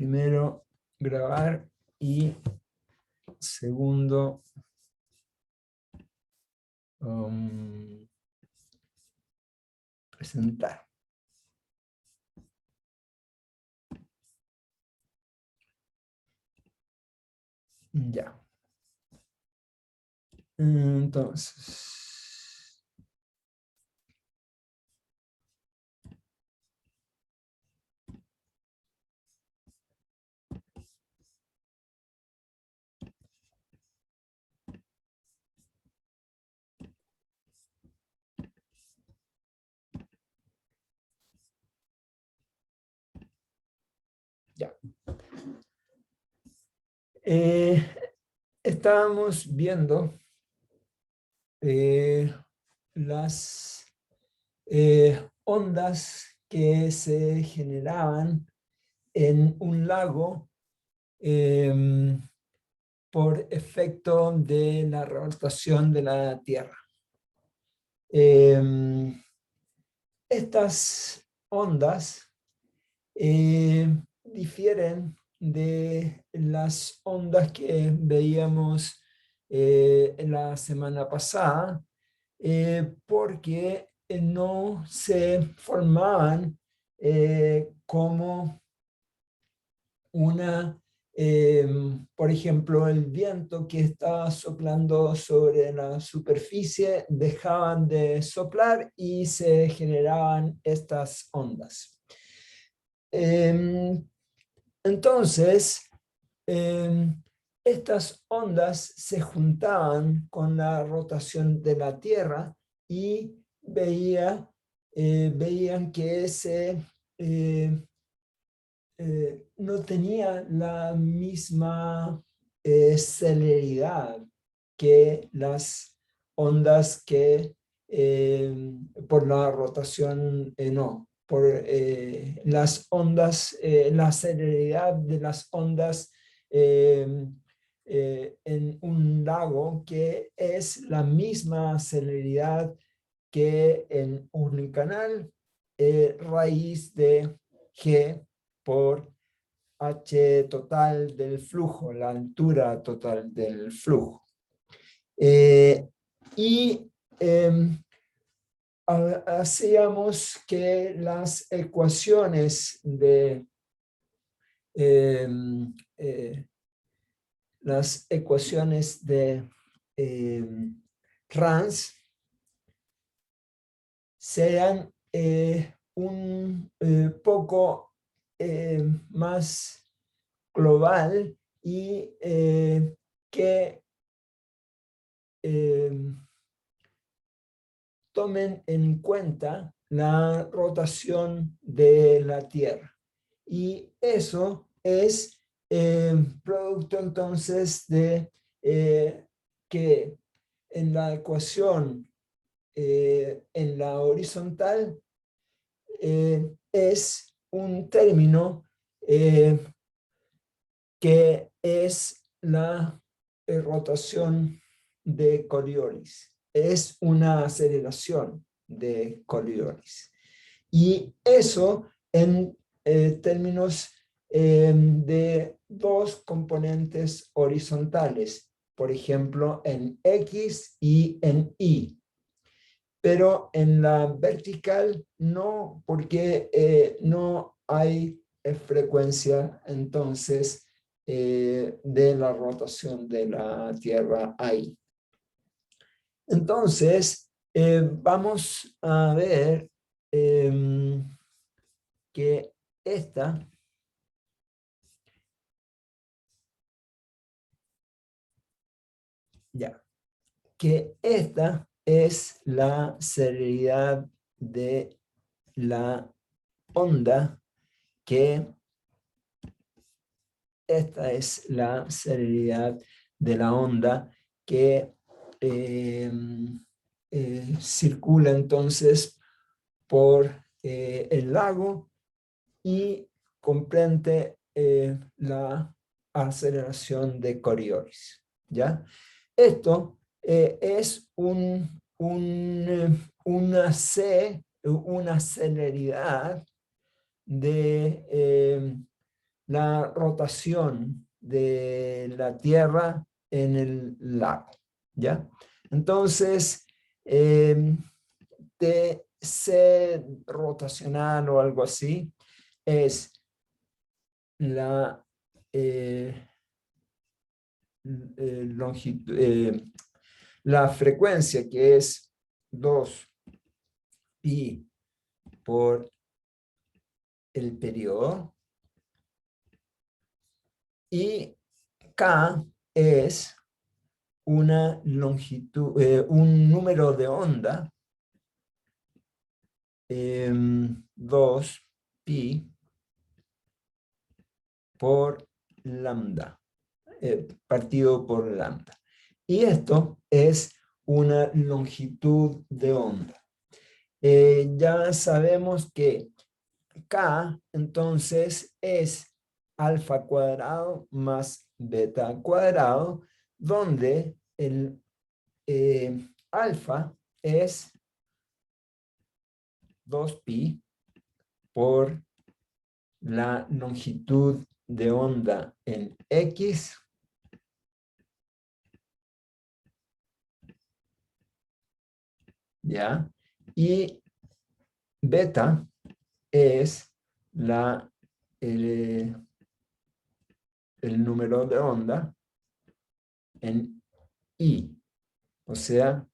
primero grabar y segundo presentar. Ya. Entonces, ya. Estábamos viendo las ondas que se generaban en un lago por efecto de la rotación de la Tierra. Estas ondas difieren de las ondas que veíamos la semana pasada, porque no se formaban como por ejemplo, el viento que estaba soplando sobre la superficie dejaban de soplar y se generaban estas ondas. Entonces, estas ondas se juntaban con la rotación de la Tierra y veían que no tenía la misma celeridad que las ondas que por la rotación no. Por las ondas, la celeridad de las ondas en un lago que es la misma celeridad que en un canal, raíz de G por H total del flujo, la altura total del flujo. Y hacíamos que las ecuaciones de Rans sean un poco más global y que tomen en cuenta la rotación de la Tierra. Y eso es producto entonces de que en la ecuación en la horizontal es un término que es la rotación de Coriolis. Es una aceleración de Coriolis. Y eso en términos de dos componentes horizontales, por ejemplo, en X y en Y. Pero en la vertical no, porque no hay frecuencia entonces de la rotación de la Tierra ahí. Entonces, vamos a ver que esta es la celeridad de la onda que circula entonces por el lago y comprende la aceleración de Coriolis, ¿ya? Esto es una celeridad de la rotación de la Tierra en el lago, ¿ya? Entonces, TC rotacional o algo así es la longitud, la frecuencia, que es 2pi por el periodo, y K es una longitud, un número de onda, 2pi por lambda, partido por lambda. Y esto es una longitud de onda. Ya sabemos que K entonces es alfa cuadrado más beta cuadrado, donde el alfa es 2pi por la longitud de onda en X, ¿ya? Y beta es el número de onda en I. O sea,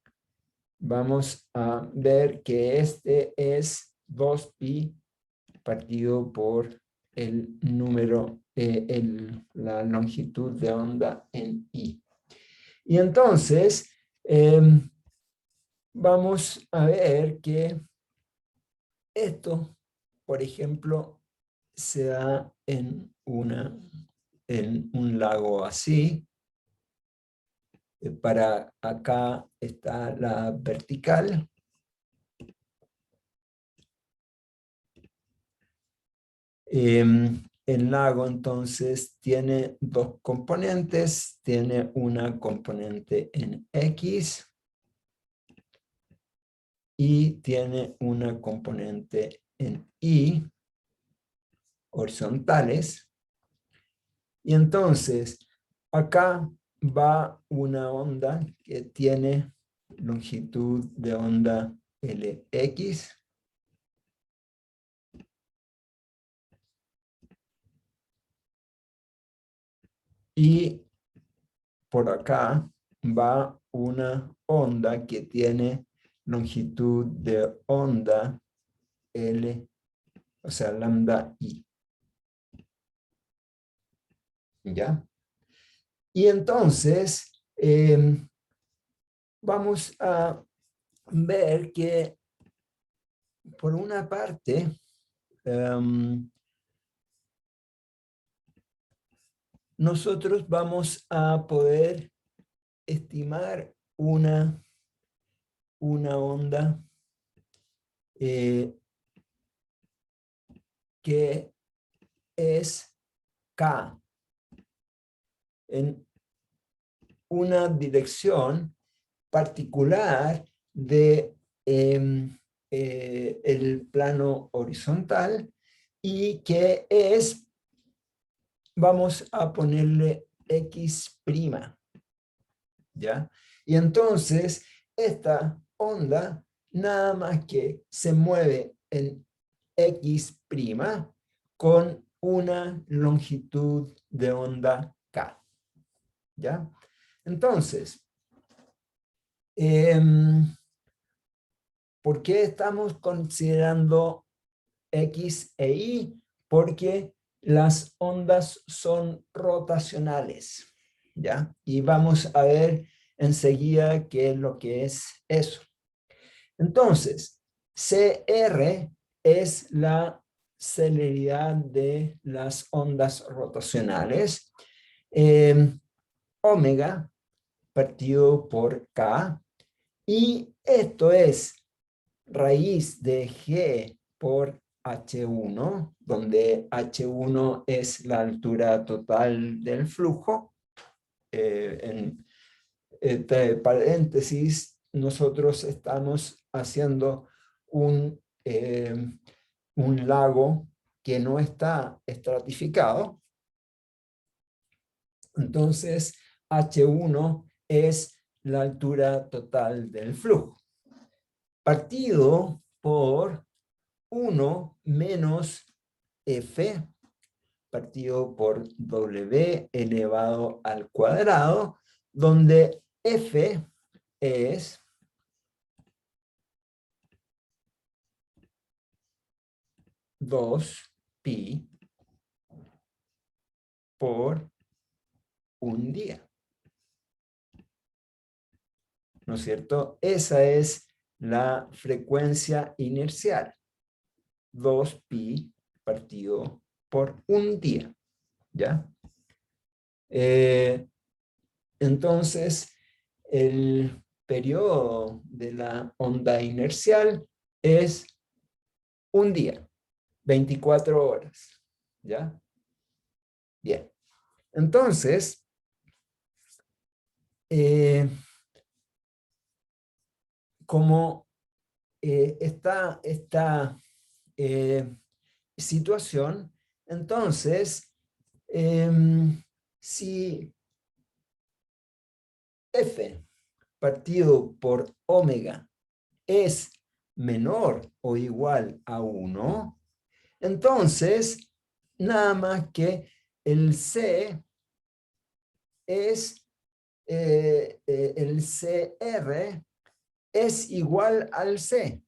vamos a ver que este es 2pi partido por el número, la longitud de onda en I. Y entonces, vamos a ver que esto, por ejemplo, se da en un lago así. Para acá está la vertical. El lago entonces tiene dos componentes, tiene una componente en X y tiene una componente en Y, horizontales. Y entonces acá va una onda que tiene longitud de onda Lx. Y por acá va una onda que tiene longitud de onda L, o sea, lambda I. ¿Ya? Y entonces, vamos a ver que, por una parte, nosotros vamos a poder estimar una onda que es K en una dirección particular de el plano horizontal, y que es, vamos a ponerle X', ¿ya? Y entonces esta onda nada más que se mueve en X' con una longitud de onda K, ¿ya? Entonces, ¿por qué estamos considerando X e Y? Porque las ondas son rotacionales, ¿ya? Y vamos a ver enseguida qué es lo que es eso. Entonces, CR es la celeridad de las ondas rotacionales. Omega partido por K, y esto es raíz de G por H1, donde H1 es la altura total del flujo. En entre paréntesis, nosotros estamos haciendo un lago que no está estratificado, Entonces, H1 es la altura total del flujo, partido por 1 menos F, partido por W elevado al cuadrado, donde F es pi por un día. ¿No es cierto? Esa es la frecuencia inercial. 2pi partido por un día. ¿Ya? Entonces, el periodo de la onda inercial es un día, 24 horas. ¿Ya? Bien. Entonces, como está esta situación, entonces, si F partido por omega es menor o igual a 1, entonces, nada más que el C es, el CR es igual al C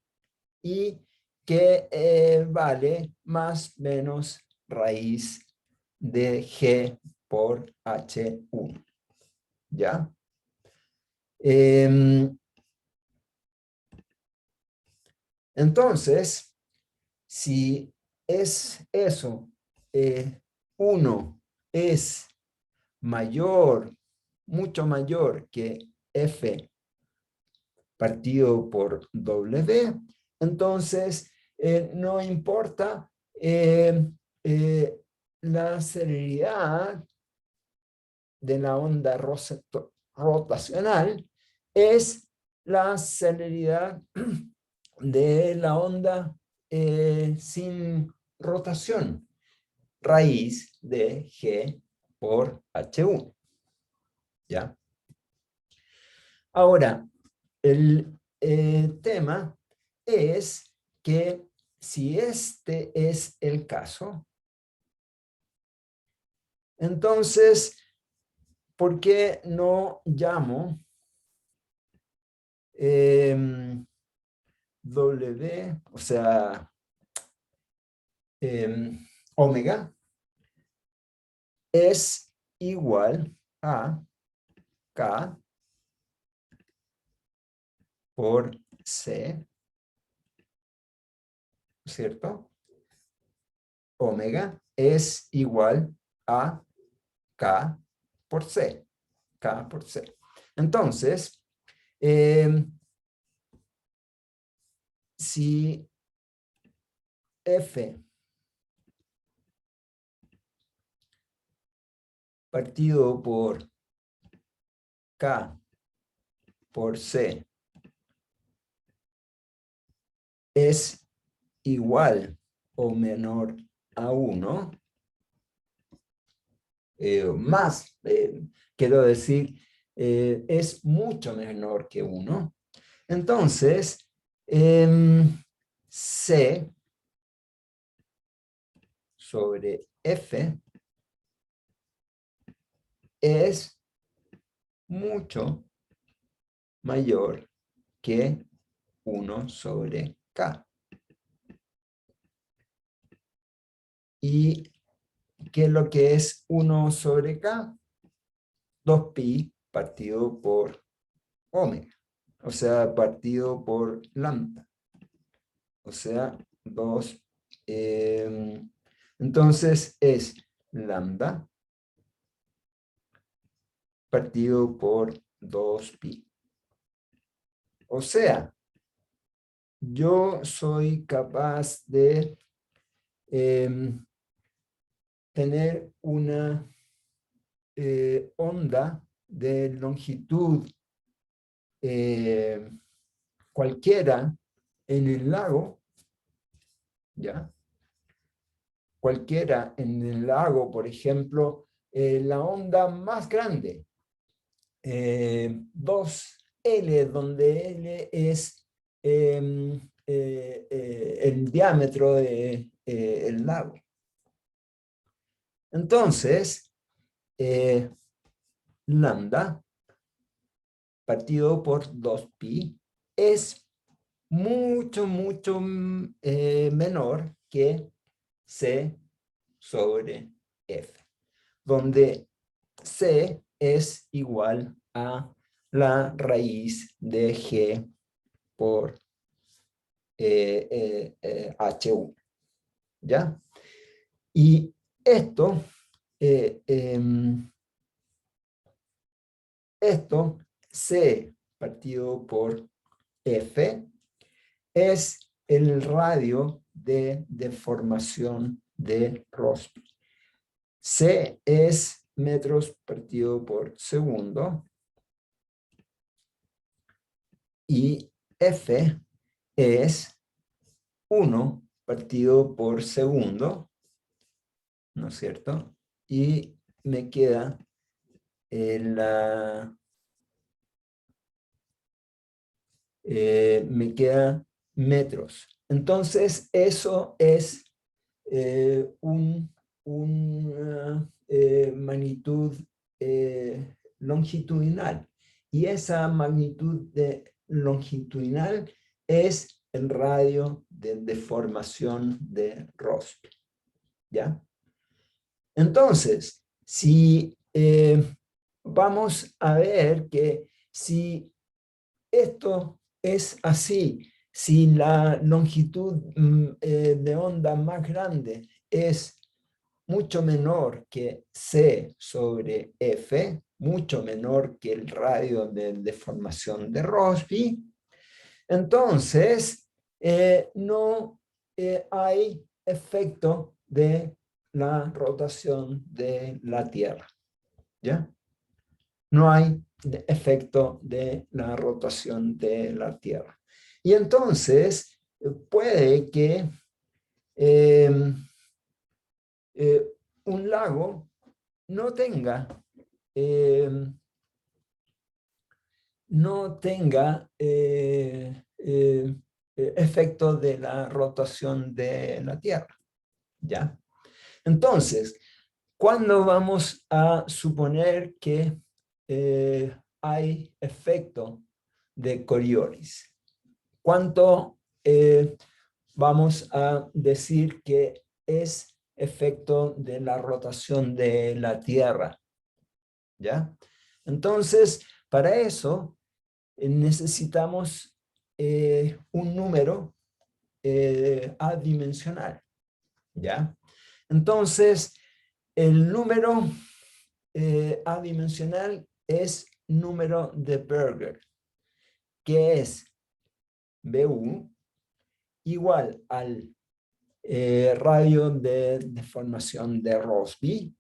y que vale más menos raíz de G por H1. ¿Ya? Entonces, si es eso, 1 es mayor, mucho mayor que F partido por W, entonces no importa la celeridad de la onda rotacional, es la celeridad de la onda sin rotación, raíz de G por H1. ¿Ya? Ahora, el tema es que si este es el caso, entonces, ¿por qué no llamo W, o sea, omega, es igual a K por C, ¿cierto? Omega es igual a K por C. K por C. Entonces, si F partido por K por C es igual o menor a 1, más, quiero decir, es mucho menor que 1, entonces C sobre F es mucho mayor que 1 sobre K. ¿Y qué es lo que es 1 sobre K? 2pi partido por omega, o sea, partido por lambda, o sea, 2. Entonces es lambda partido por 2pi. O sea, yo soy capaz de tener una onda de longitud cualquiera en el lago, ¿ya? Cualquiera en el lago, por ejemplo, la onda más grande, 2L, donde L es el diámetro del lago. Entonces, lambda partido por 2pi es mucho menor que C sobre F, donde C es igual a la raíz de G por H1, ¿ya? Y esto, esto, C partido por F, es el radio de deformación de Rossby. C es metros partido por segundo y F es 1 partido por segundo, ¿no es cierto? Y me queda me queda metros. Entonces, eso es una magnitud longitudinal. Y esa magnitud longitudinal es el radio de deformación de Rossby, ¿ya? Entonces, si vamos a ver que si esto es así, si la longitud de onda más grande es mucho menor que C sobre F, mucho menor que el radio de deformación de Rossby, entonces no hay efecto de la rotación de la Tierra, ¿ya? No hay efecto de la rotación de la Tierra. Y entonces puede que un lago no tenga, efecto de la rotación de la Tierra, ¿ya? Entonces, ¿cuándo vamos a suponer que hay efecto de Coriolis? ¿Cuánto vamos a decir que es efecto de la rotación de la Tierra? ¿Ya? Entonces, para eso necesitamos un número adimensional, ¿ya? Entonces, el número adimensional es número de Berger, que es BU igual al radio de deformación de Rossby,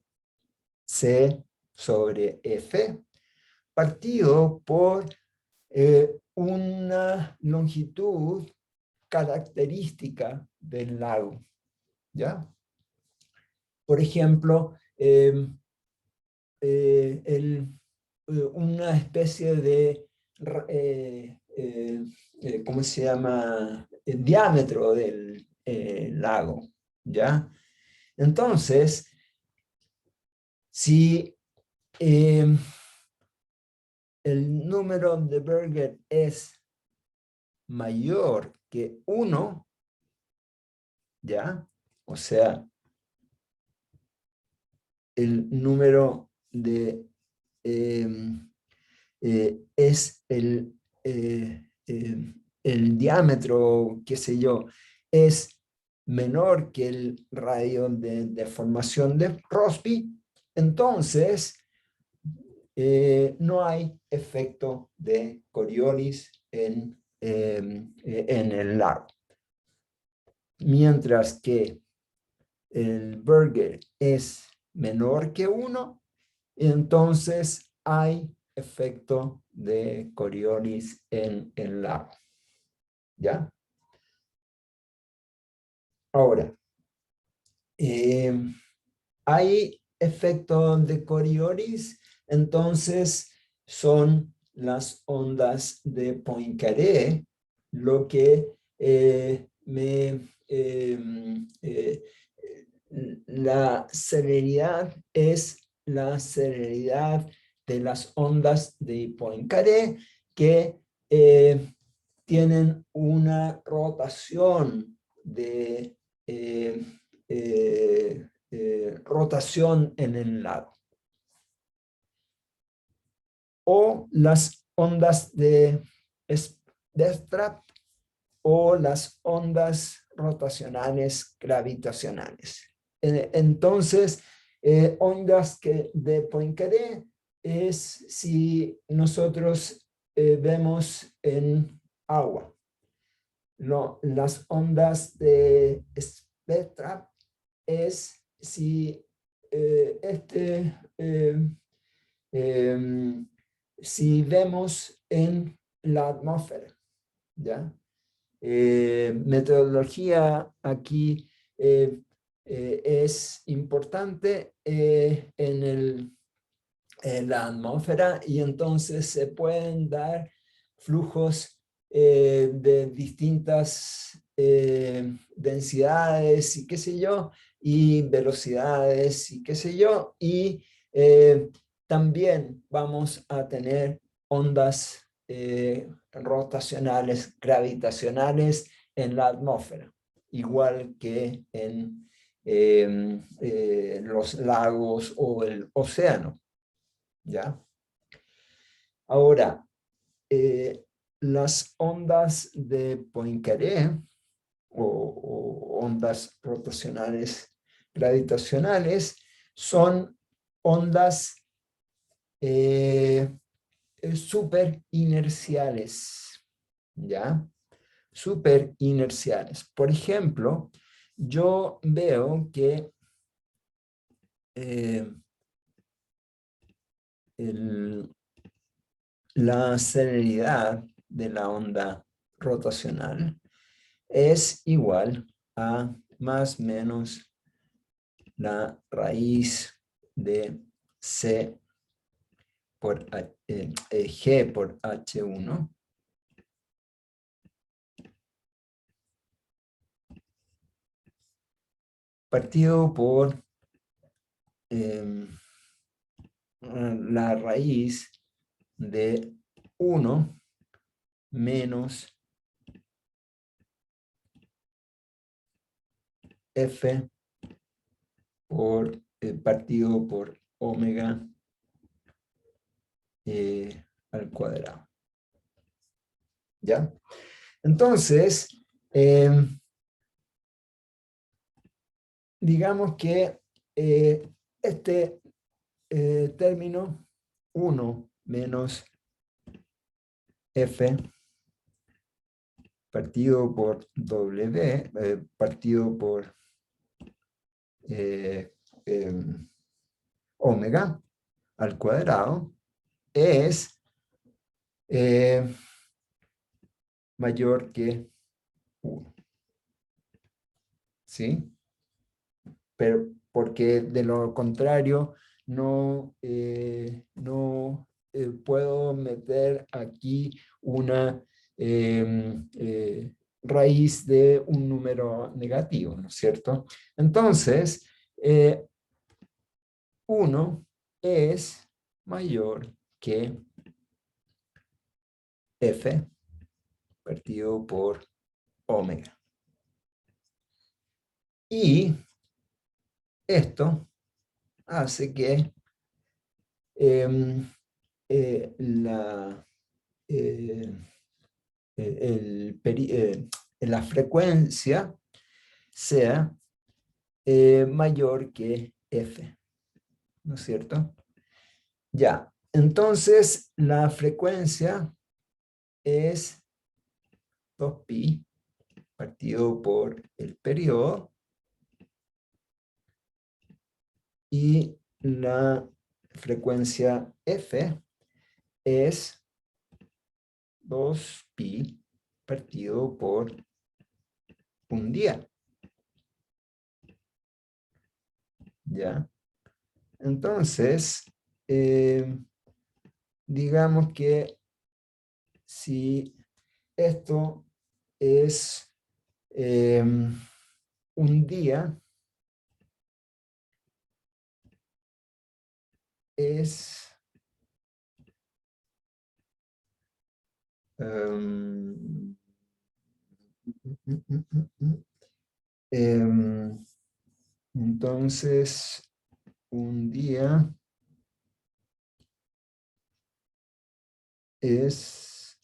C sobre F, partido por una longitud característica del lago, ¿ya? Por ejemplo, una especie de, ¿cómo se llama? El diámetro del lago, ¿ya? Entonces, si el número de Berger es mayor que 1, ¿ya? O sea, el número de es el diámetro, qué sé yo, es menor que el radio de deformación de Rossby, entonces no hay efecto de Coriolis en el lago. Mientras que el Berger es menor que 1, entonces hay efecto de Coriolis en el lago, ¿ya? Ahora, hay efecto de Coriolis, entonces son las ondas de Poincaré, lo que la celeridad es la celeridad de las ondas de Poincaré que tienen una rotación de rotación en el lado. O las ondas de Weierstrass o las ondas rotacionales gravitacionales. Entonces, ondas de Poincaré es si nosotros vemos en agua. Las ondas de Weierstrass es si si vemos en la atmósfera, ¿ya? Metodología aquí es importante en la atmósfera y entonces se pueden dar flujos de distintas densidades y qué sé yo, y velocidades y qué sé yo, y también vamos a tener ondas rotacionales, gravitacionales en la atmósfera, igual que en los lagos o el océano. ¿Ya? Ahora, las ondas de Poincaré o ondas rotacionales gravitacionales son ondas súper inerciales, ¿ya? Súper inerciales. Por ejemplo, yo veo que la celeridad de la onda rotacional es igual a más o menos la raíz de C por G por H1 partido por la raíz de 1 menos F por partido por omega al cuadrado. ¿Ya? Entonces, digamos que este término 1 menos F partido por W, partido por omega al cuadrado es mayor que 1. ¿Sí? Pero porque de lo contrario no puedo meter aquí una raíz de un número negativo, ¿no es cierto? Entonces, 1 es mayor que F partido por omega. Y esto hace que la frecuencia sea mayor que F, ¿no es cierto? Ya, entonces la frecuencia es 2pi partido por el periodo y la frecuencia F es 2pi partido por un día. ¿Ya? Entonces, digamos que si esto es un día, es em, em, entonces un día es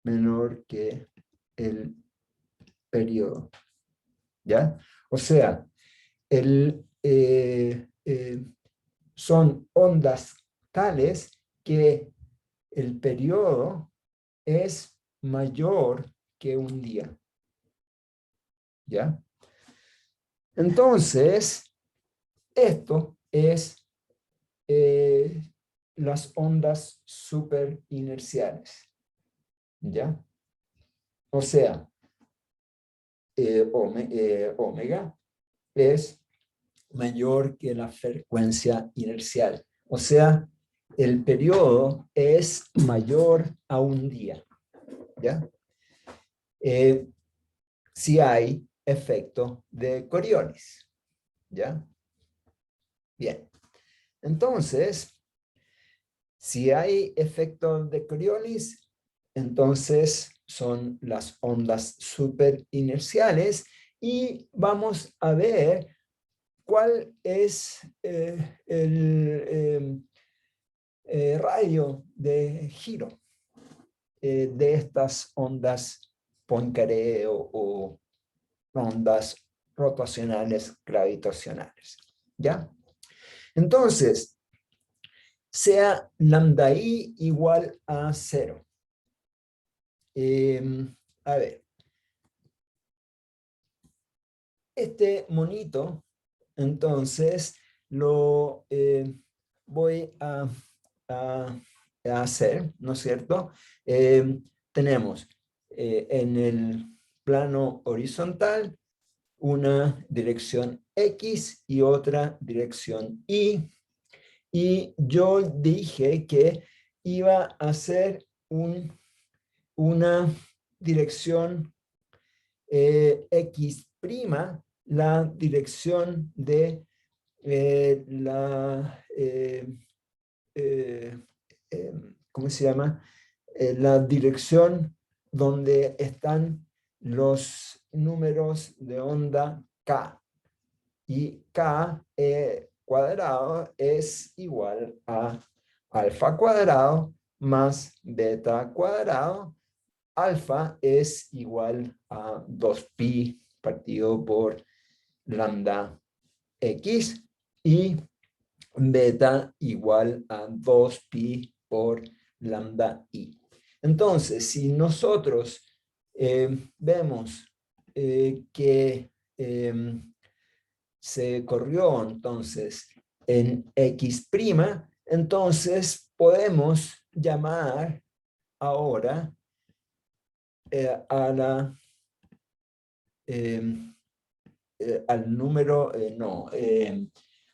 menor que el periodo, ¿ya? O sea, son ondas tales que el periodo es mayor que un día, ¿ya? Entonces, esto es las ondas superinerciales, ¿ya? O sea, omega es mayor que la frecuencia inercial. O sea, el periodo es mayor a un día, ¿ya? Si hay efecto de Coriolis, ¿ya? Bien. Entonces, si hay efecto de Coriolis, entonces son las ondas superinerciales y vamos a ver cuál es el radio de giro de estas ondas Poincaré o ondas rotacionales gravitacionales, ¿ya? Entonces, sea lambda i igual a 0. A ver, este monito, entonces, lo voy a, a hacer, ¿no es cierto? Tenemos en el plano horizontal una dirección X y otra dirección Y. Y yo dije que iba a hacer una dirección X', la dirección de eh, ¿cómo se llama? La dirección donde están los números de onda K. Y K cuadrado es igual a alfa cuadrado más beta cuadrado. Alfa es igual a 2pi partido por lambda x y beta igual a 2pi por lambda i. Entonces, si nosotros vemos que se corrió entonces en x', entonces podemos llamar ahora a la, al número, no,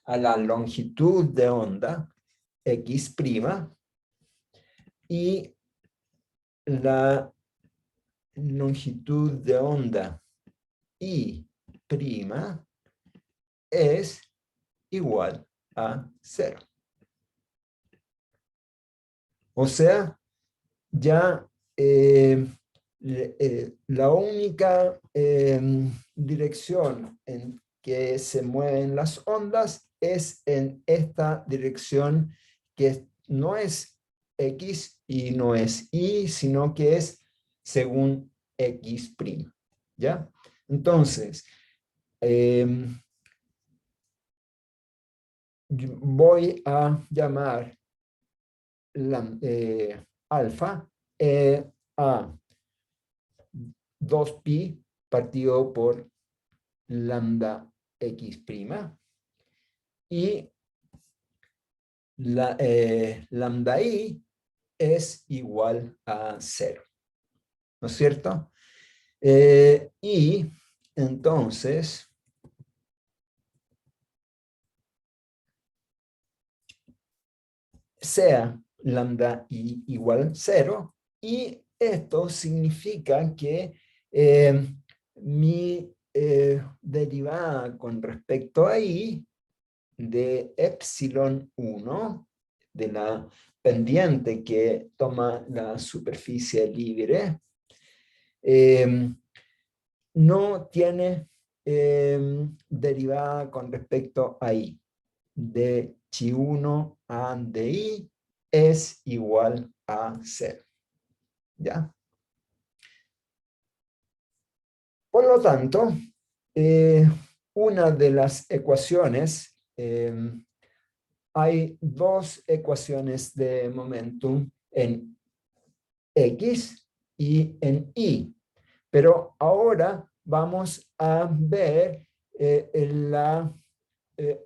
a la longitud de onda x' y la longitud de onda y' es igual a 0. O sea, ya la única dirección en que se mueven las ondas es en esta dirección que no es X y no es Y, sino que es según X'. ¿Ya? Entonces, voy a llamar alfa a 2pi partido por lambda x' y lambda i es igual a 0, ¿no es cierto? Y entonces sea lambda I igual 0, y esto significa que mi derivada con respecto a I de epsilon 1, de la pendiente que toma la superficie libre, no tiene derivada con respecto a I. De chi1 a de I es igual a 0. ¿Ya? Por lo tanto, una de las ecuaciones, hay dos ecuaciones de momentum en X y en Y. Pero ahora vamos a ver la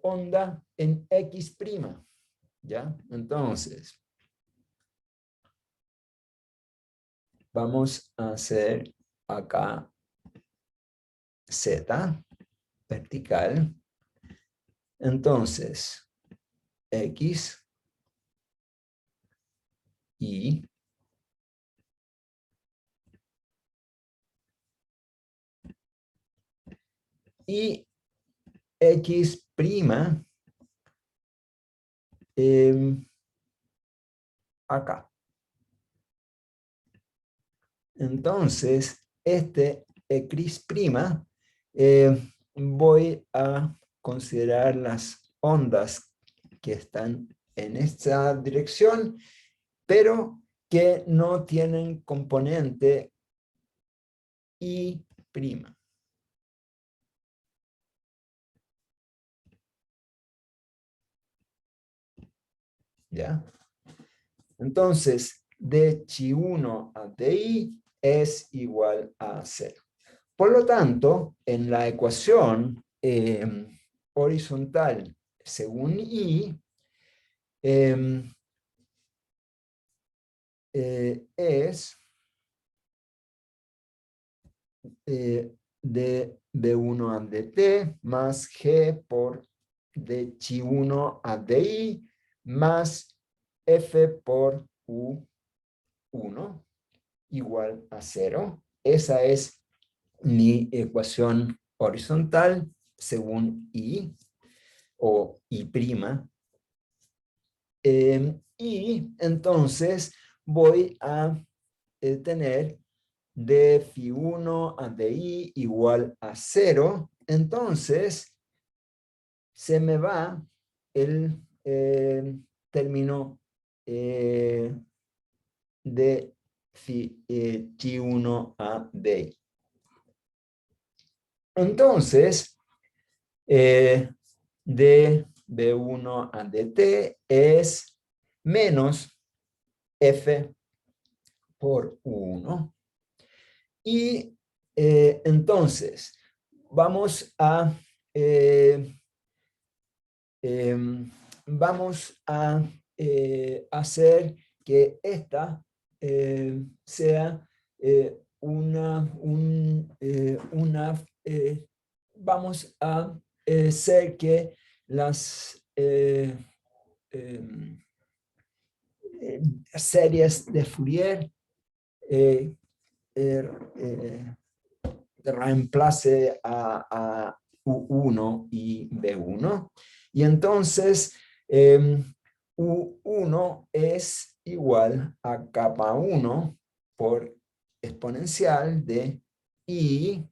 onda en X'. ¿Ya? Entonces, vamos a hacer acá Z vertical. Entonces, X, Y, y X', acá. Entonces, este X', voy a considerar las ondas que están en esta dirección, pero que no tienen componente Y'. ¿Ya? Entonces, de chi1 a di es igual a 0. Por lo tanto, en la ecuación horizontal según I, es de B1 a dt más G por de chi1 a di más F por U1 igual a 0. Esa es mi ecuación horizontal según I o I'. Y entonces voy a tener de Φ1 a di igual a 0. Entonces se me va el término de Φ1 a di. Entonces, de B1 a dt es menos F por 1. Y entonces, vamos a, hacer que esta sea vamos a hacer que las series de Fourier reemplace a U1 y B1. Y entonces U1 es igual a capa 1 por exponencial de I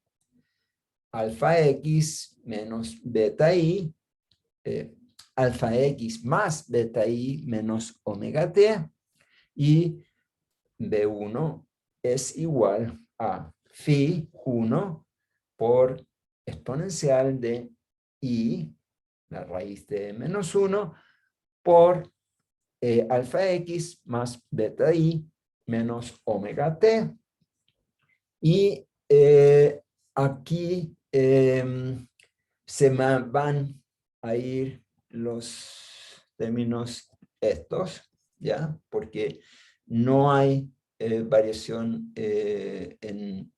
alfa X menos beta I, alfa X más beta I menos omega T, y B1 es igual a Φ1 por exponencial de I, la raíz de menos 1, por alfa X más beta I menos omega T. Y aquí se me van a ir los términos estos, ¿ya? Porque no hay variación en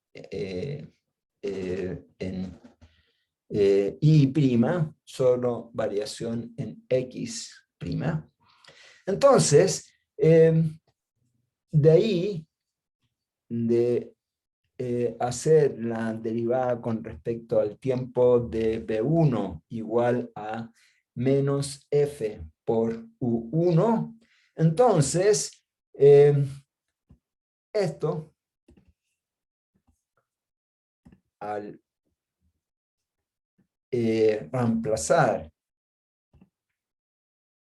I', solo variación en X'. Entonces, de ahí, de hacer la derivada con respecto al tiempo de B1 igual a menos F por U1, entonces, esto, al reemplazar,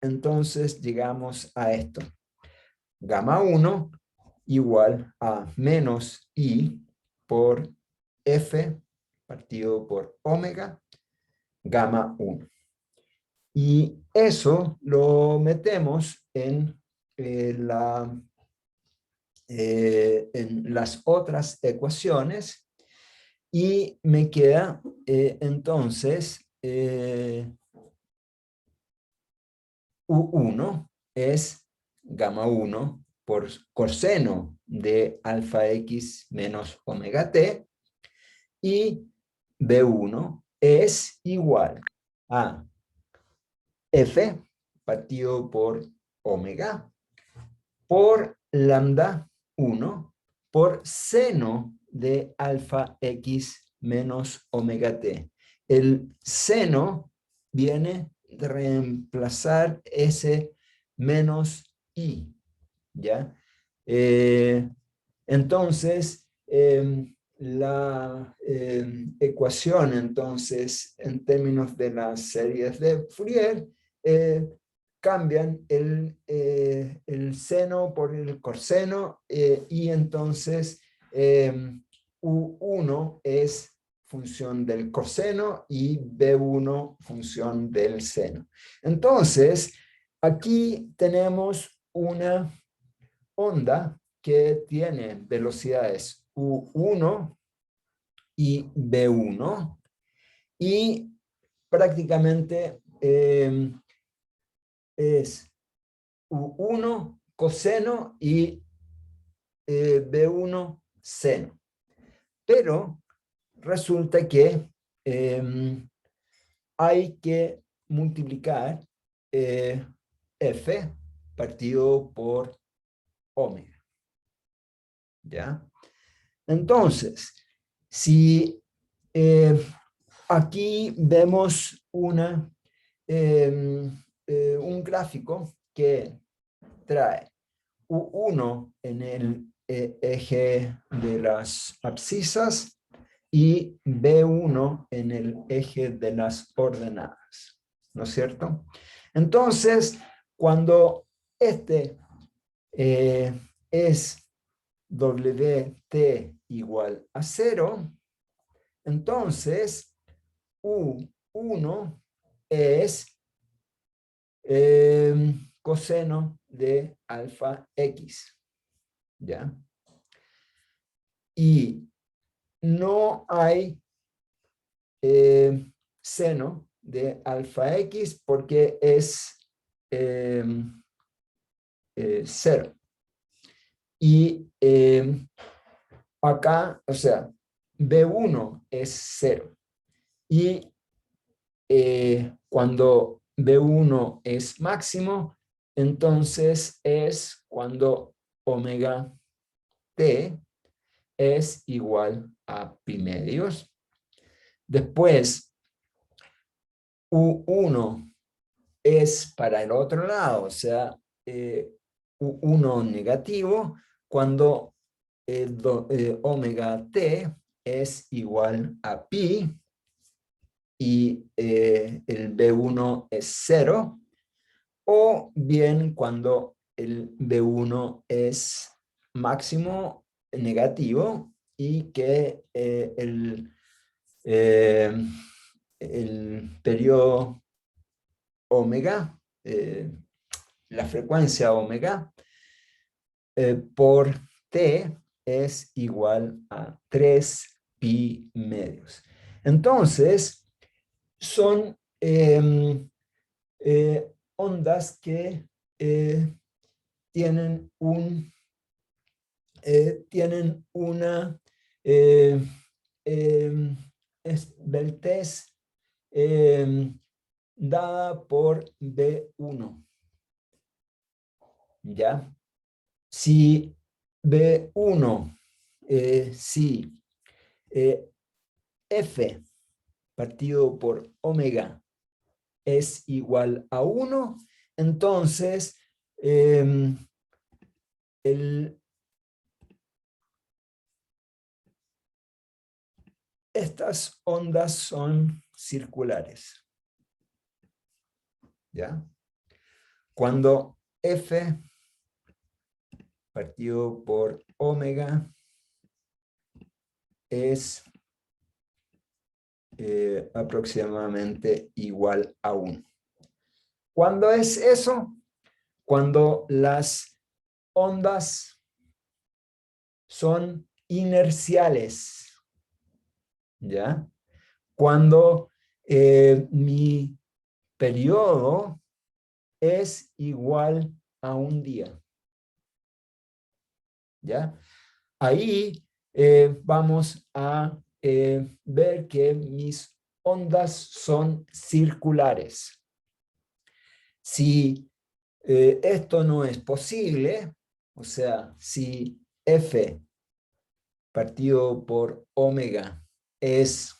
entonces llegamos a esto. Gamma 1 igual a menos I por F partido por omega gamma 1. Y eso lo metemos en, en las otras ecuaciones y me queda entonces U1 es gamma 1 por coseno de alfa x menos omega t, y B1 es igual a F partido por omega por lambda 1 por seno de alfa x menos omega t. El seno viene de reemplazar ese menos i, ¿ya? Entonces, la ecuación, entonces, en términos de las series de Fourier, cambian el seno por el coseno y entonces U1 es función del coseno y B1 función del seno. Entonces, aquí tenemos una onda que tiene velocidades U1 y B1 y prácticamente es U1 coseno y B1 seno. Pero resulta que hay que multiplicar F partido por omega. ¿Ya? Entonces, si aquí vemos un gráfico que trae U1 en el eje de las abscisas y B1 en el eje de las ordenadas, ¿no es cierto? Entonces, cuando este es WT igual a 0, entonces U1 es coseno de alfa X, ¿ya? Y no hay seno de alfa X porque es 0. Y acá, o sea, B1 es 0. Y cuando B1 es máximo, entonces es cuando omega t es igual a pi medios. Después, U1 es para el otro lado, o sea, U1 negativo, cuando omega t es igual a pi, y el B1 es 0, o bien cuando el B1 es máximo negativo y que eh, el periodo omega, la frecuencia omega, por t es igual a 3 pi medios. Entonces, son ondas que tienen tienen una esbeltez dada por B1. ¿ya? Si B1, si F partido por omega es igual a 1, entonces estas ondas son circulares, ¿ya? Cuando F partido por omega es aproximadamente igual a 1. ¿Cuándo es eso? Cuando las ondas son inerciales, ¿ya? Cuando mi periodo es igual a un día, ¿ya? Ahí vamos a ver que mis ondas son circulares. Si esto no es posible, o sea, si F partido por omega es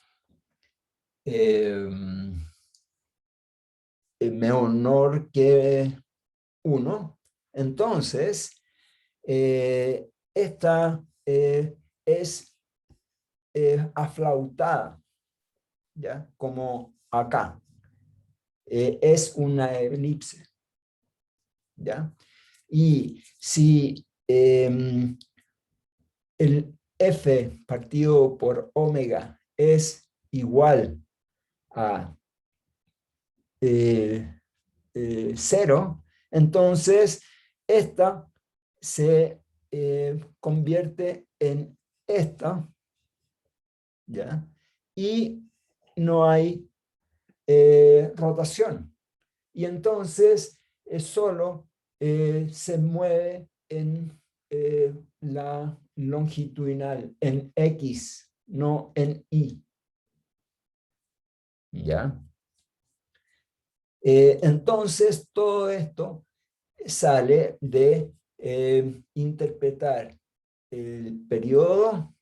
menor que 1, entonces esta es aflautada, ¿ya? Como acá. Es una elipse, ¿ya? Y si el F partido por omega es igual a 0, entonces esta se convierte en esta, ¿ya? Y no hay rotación. Y entonces solo se mueve en la longitudinal, en X, no en Y. ¿Ya? Entonces todo esto sale de interpretar el periodo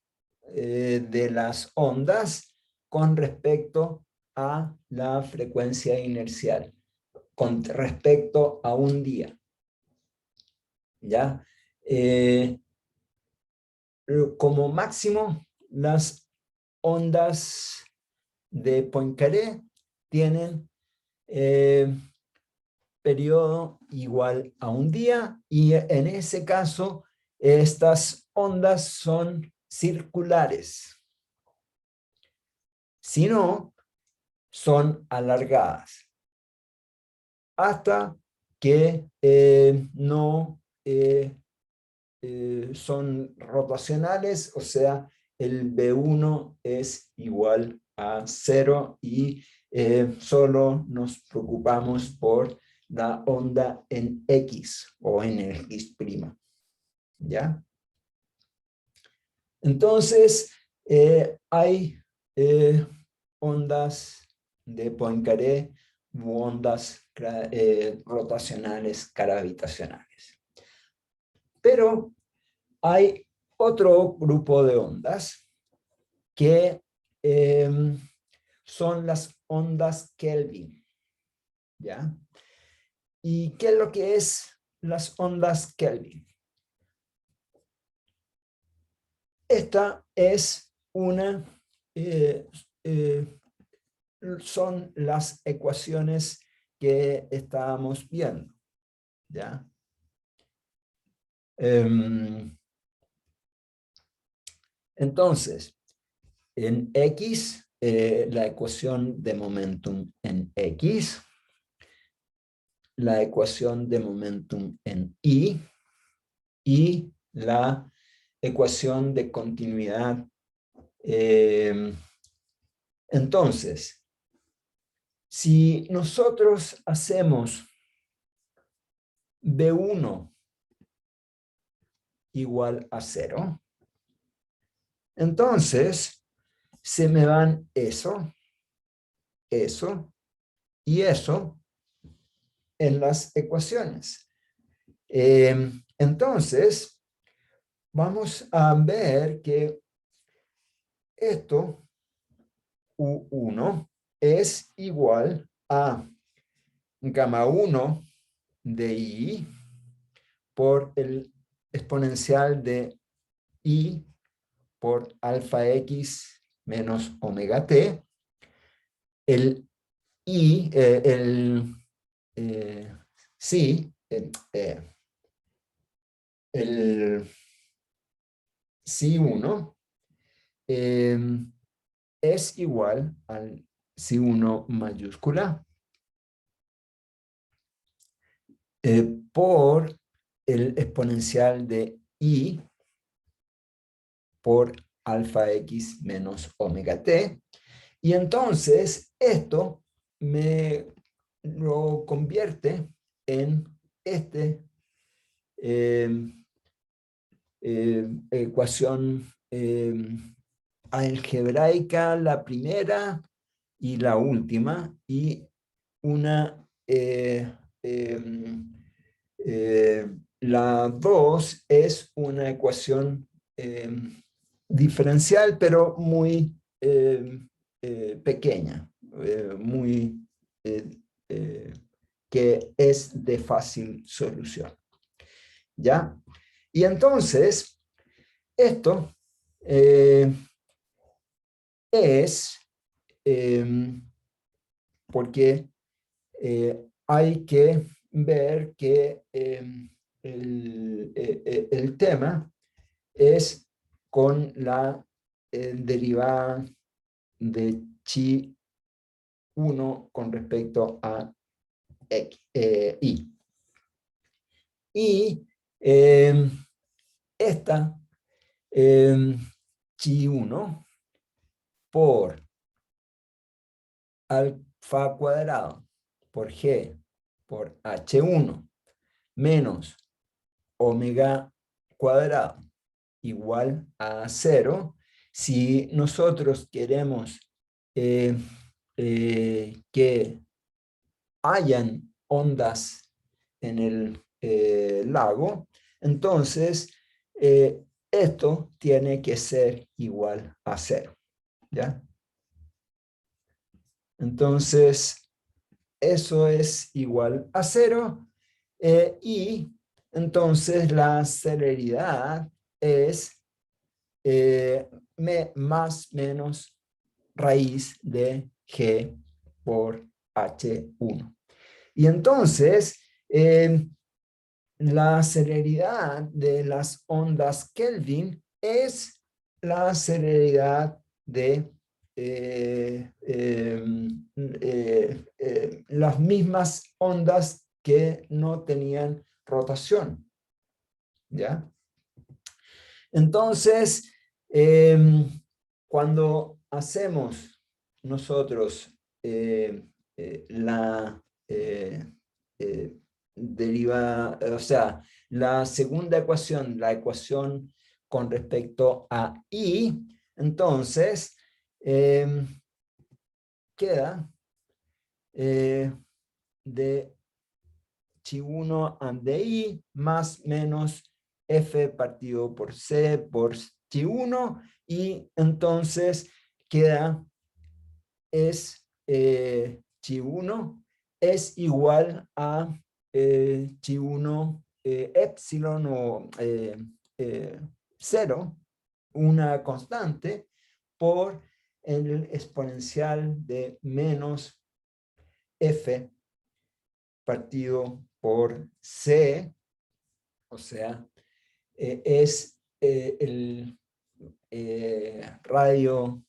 de las ondas con respecto a la frecuencia inercial, con respecto a un día. ¿Ya? Como máximo, las ondas de Poincaré tienen periodo igual a un día y en ese caso estas ondas son circulares. Si no, son alargadas hasta que no son rotacionales, o sea, el B1 es igual a 0 y solo nos preocupamos por la onda en X o en X', ¿ya? Entonces, hay ondas de Poincaré u ondas rotacionales gravitacionales. Pero hay otro grupo de ondas que son las ondas Kelvin, ¿ya? ¿Y qué es lo que es las ondas Kelvin? Esta es una, son las ecuaciones que estábamos viendo, ¿ya? Entonces, en X, la ecuación de momentum en X, la ecuación de momentum en Y y la ecuación de continuidad. Entonces, si nosotros hacemos B1 igual a 0, entonces se me van eso, eso y eso en las ecuaciones. Entonces, vamos a ver que esto, U1, es igual a gamma 1 de I por el exponencial de I por alfa X menos omega T. El I, sí, el C1 es igual al C1 mayúscula por el exponencial de I por alfa X menos omega T. Y entonces esto me lo convierte en este ecuación algebraica, la primera y la última, y una la 2 es una ecuación diferencial, pero muy pequeña, muy eh, que es de fácil solución. ¿Ya? Y entonces, esto es porque hay que ver que el tema es con la derivada de chi 1 con respecto a X, I. Y esta chi 1 por alfa cuadrado por G por H1 menos omega cuadrado igual a 0. Si nosotros queremos que hayan ondas en el lago, entonces esto tiene que ser igual a 0. ¿Ya? Entonces, eso es igual a 0 y entonces la celeridad es más menos raíz de G por H1. Y entonces, la celeridad de las ondas Kelvin es la celeridad de las mismas ondas que no tenían rotación. ¿Ya? Entonces, cuando hacemos nosotros la deriva, o sea, la segunda ecuación, la ecuación con respecto a I, entonces queda de chi1 de I más menos F partido por C por chi1 y entonces queda es chi1 es igual a chi1 epsilon o 0, una constante, por el exponencial de menos F partido por C, o sea, es el radio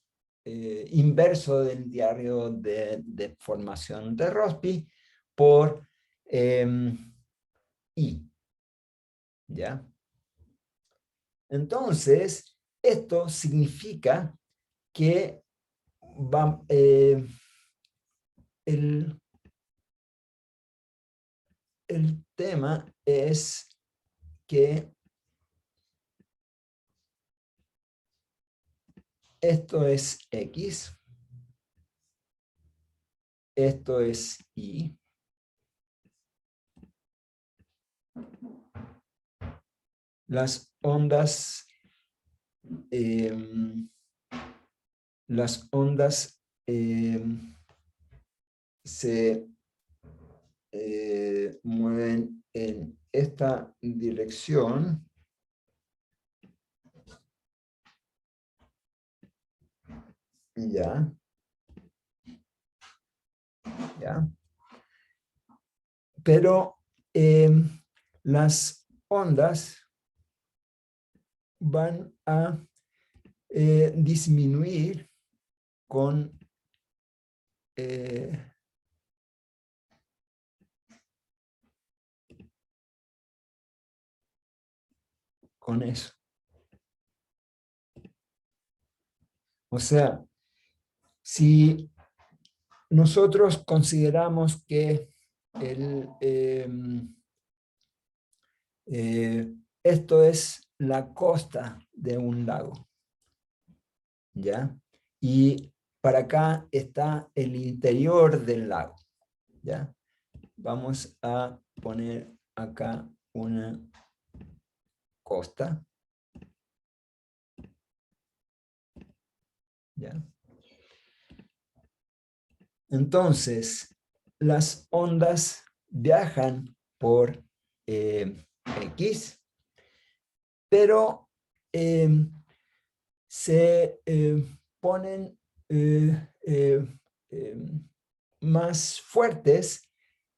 inverso del diario de formación de Rossby por I. ¿Ya? Entonces, esto significa que el tema es que esto es X, esto es Y, las ondas se mueven en esta dirección. Ya. Pero las ondas van a disminuir con eso. O sea, si nosotros consideramos que esto es la costa de un lago, ¿ya? Y para acá está el interior del lago, ¿ya? Vamos a poner acá una costa, ¿ya? Entonces, las ondas viajan por X, pero se ponen más fuertes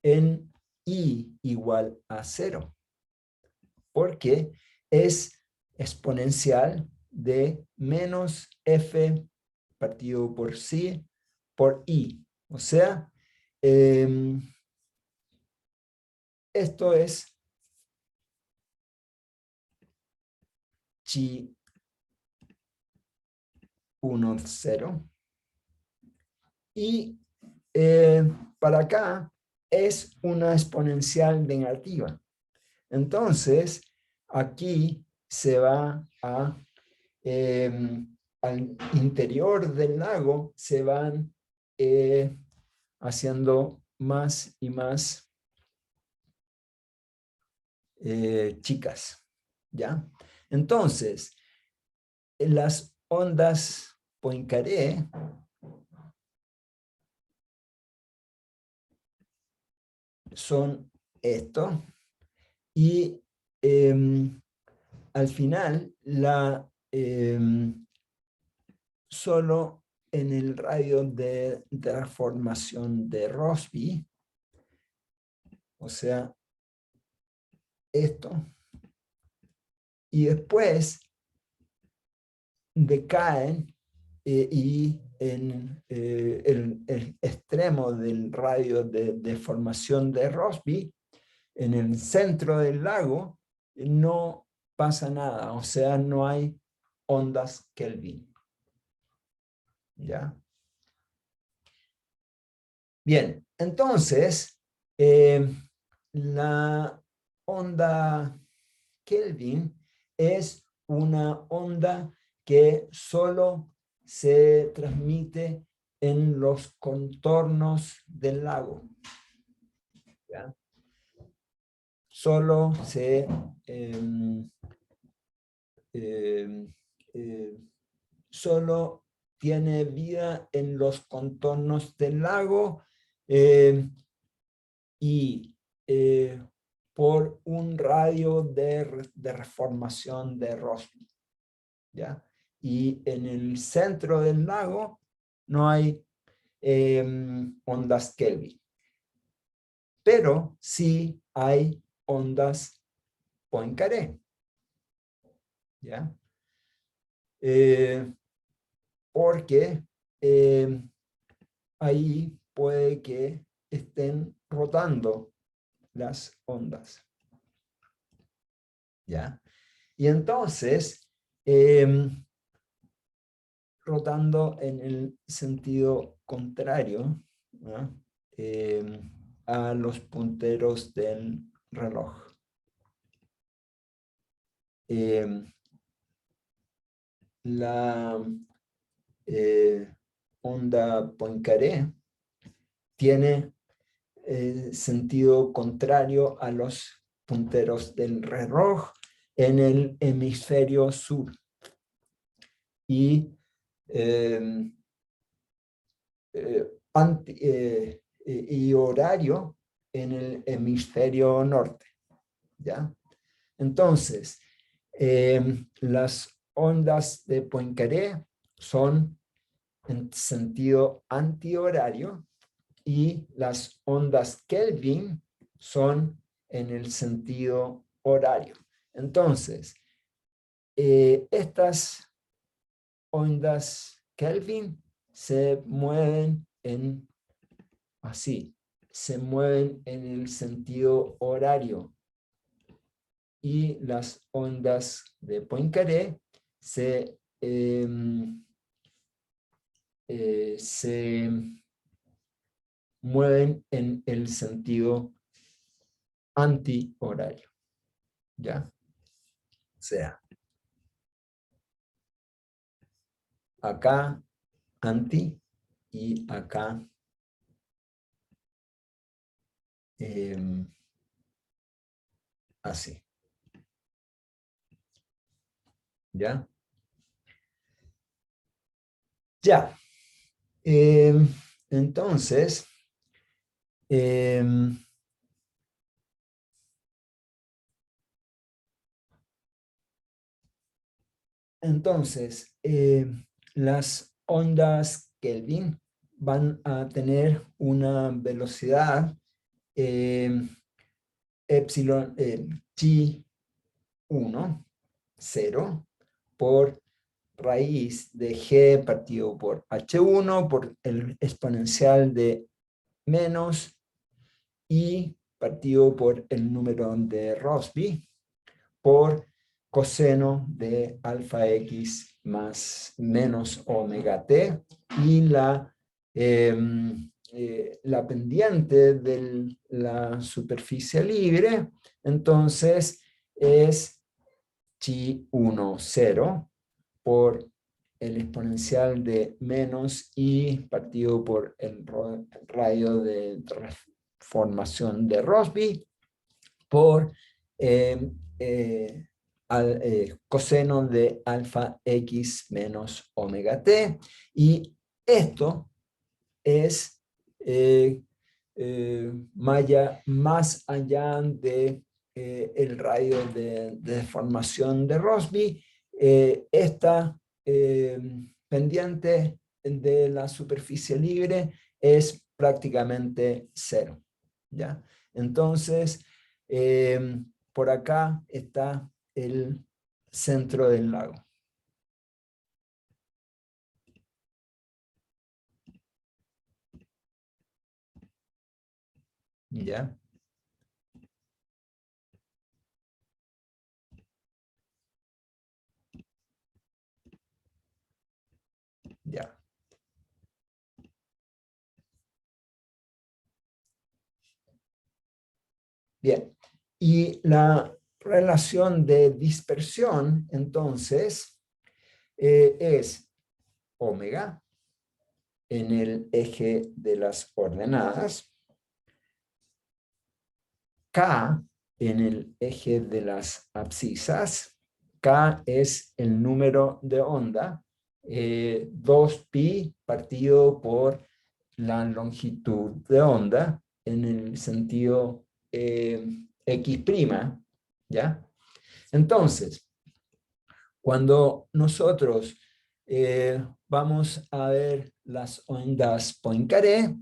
en I igual a 0, porque es exponencial de menos F partido por sí por I. O sea, esto es chi 1, 0. Y para acá es una exponencial negativa. Entonces, aquí se va a, al interior del lago, se van haciendo más y más chicas, ¿ya? Entonces, las ondas Poincaré son esto, y al final solo en el radio de transformación de Rossby, o sea, esto, y después decaen y en el extremo del radio de deformación de Rossby, en el centro del lago, no pasa nada, o sea, no hay ondas Kelvin. ¿Ya? Bien, entonces, la onda Kelvin es una onda que solo se transmite en los contornos del lago. ¿Ya? Solo se solo tiene vida en los contornos del lago y por un radio de reformación de Rossby, ¿ya? Y en el centro del lago no hay ondas Kelvin, pero sí hay ondas Poincaré, ¿ya? Porque ahí puede que estén rotando las ondas, ¿ya? Y entonces, rotando en el sentido contrario, ¿no? A los punteros del reloj. La onda Poincaré tiene sentido contrario a los punteros del reloj, en el hemisferio sur y y horario en el hemisferio norte, ¿ya? Entonces, las ondas de Poincaré son en sentido antihorario y las ondas Kelvin son en el sentido horario. Entonces, estas ondas Kelvin se mueven se mueven en el sentido horario y las ondas de Poincaré se mueven en el sentido antihorario, ¿ya? O sea, acá anti y acá así, ¿ya? Ya. Entonces, las ondas Kelvin van a tener una velocidad epsilon chi 1, 0, por raíz de g partido por h1 por el exponencial de menos y partido por el número de Rossby por coseno de alfa x más menos omega t y la pendiente de la superficie libre, entonces es chi 1, 0 por el exponencial de menos y partido por el radio de transformación de Rossby por coseno de alfa x menos omega t. Y esto es más allá de el radio de deformación de Rossby. Esta pendiente de la superficie libre es prácticamente cero, ¿ya? Entonces, por acá está el centro del lago. ¿Ya? Ya. Bien. Y la relación de dispersión, entonces, es omega en el eje de las ordenadas, K en el eje de las abscisas, K es el número de onda, 2pi partido por la longitud de onda en el sentido x', ¿ya? Entonces, cuando nosotros vamos a ver las ondas Poincaré,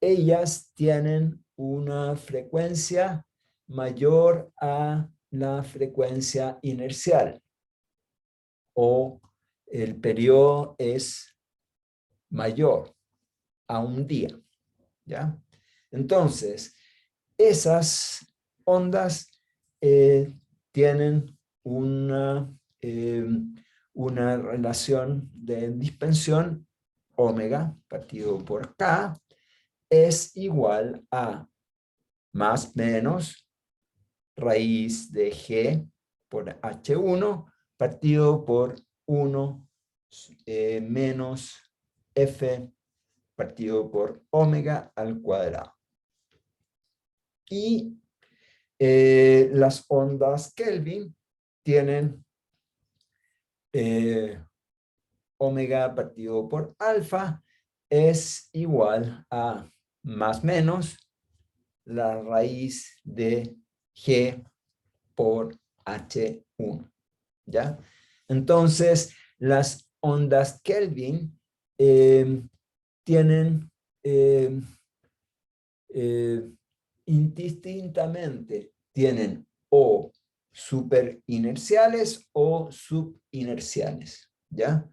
ellas tienen una frecuencia mayor a la frecuencia inercial, o el periodo es mayor a un día, ¿ya? Entonces, esas ondas tienen eh, una relación de dispersión omega partido por k es igual a más menos raíz de g por h1 partido por 1 menos f partido por omega al cuadrado. Y las ondas Kelvin tienen omega partido por alfa es igual a más menos la raíz de G por H1, ¿ya? Entonces, las ondas Kelvin tienen indistintamente, tienen o superinerciales o subinerciales, ¿ya?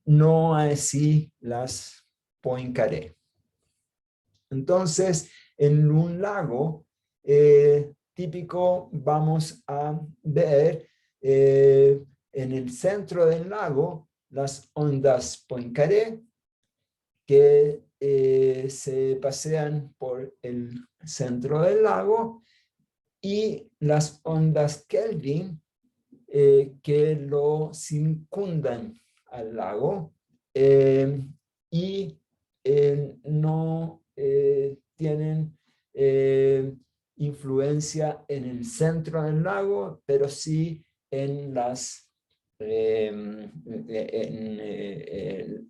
No así las Poincaré. Entonces, en un lago típico vamos a ver en el centro del lago las ondas Poincaré que se pasean por el centro del lago y las ondas Kelvin que lo circundan al lago y no tienen influencia en el centro del lago, pero sí en las en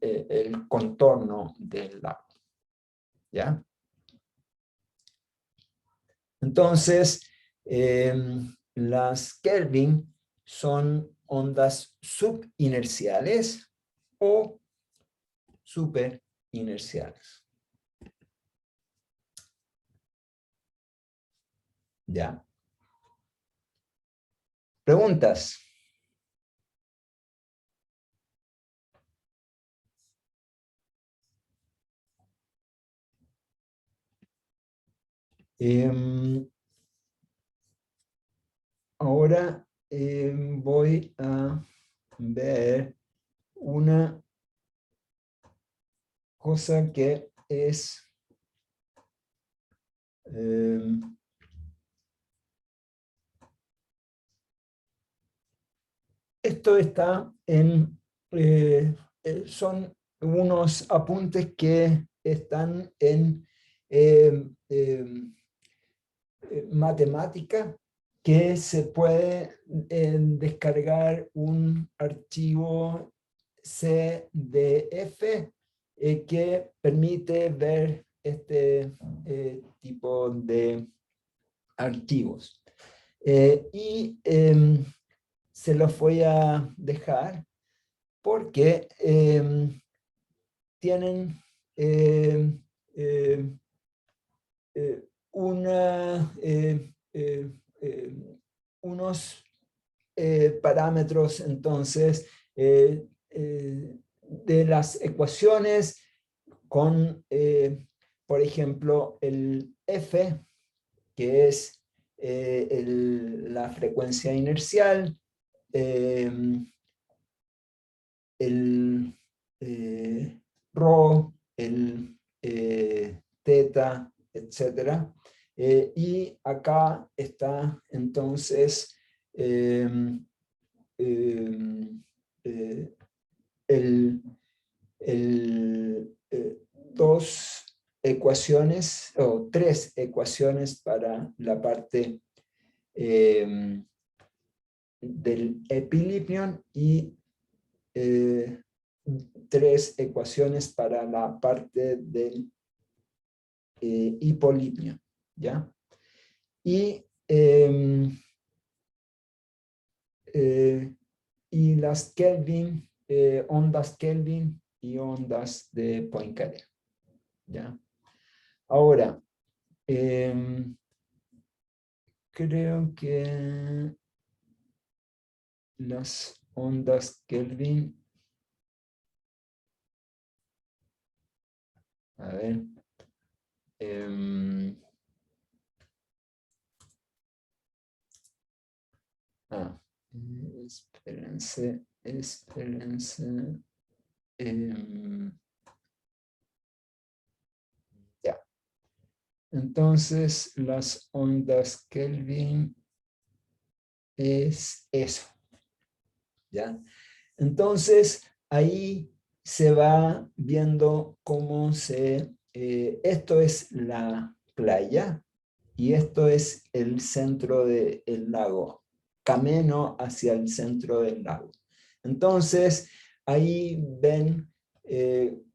el contorno del lago. ¿Ya? Entonces, las Kelvin son ondas subinerciales o superinerciales. ¿Ya? ¿Preguntas? Ahora voy a ver una cosa que es esto está en son unos apuntes que están en matemática, que se puede descargar un archivo CDF que permite ver este tipo de archivos. Y se los voy a dejar porque tienen una, unos parámetros entonces de las ecuaciones con, por ejemplo, el F, que es la frecuencia inercial, el rho, el teta, etcétera. Y acá está entonces el, dos ecuaciones o tres ecuaciones para la parte del epilipion y tres ecuaciones para la parte del hipolipion, ¿ya? Y, y las Kelvin, ondas Kelvin y ondas de Poincaré, ¿ya? Ahora, creo que las ondas Kelvin, a ver, espérense. Ya. Entonces, las ondas Kelvin es eso, ¿ya? Entonces, ahí se va viendo cómo esto es la playa, y esto es el centro del lago, camino hacia el centro del lago. Entonces, ahí ven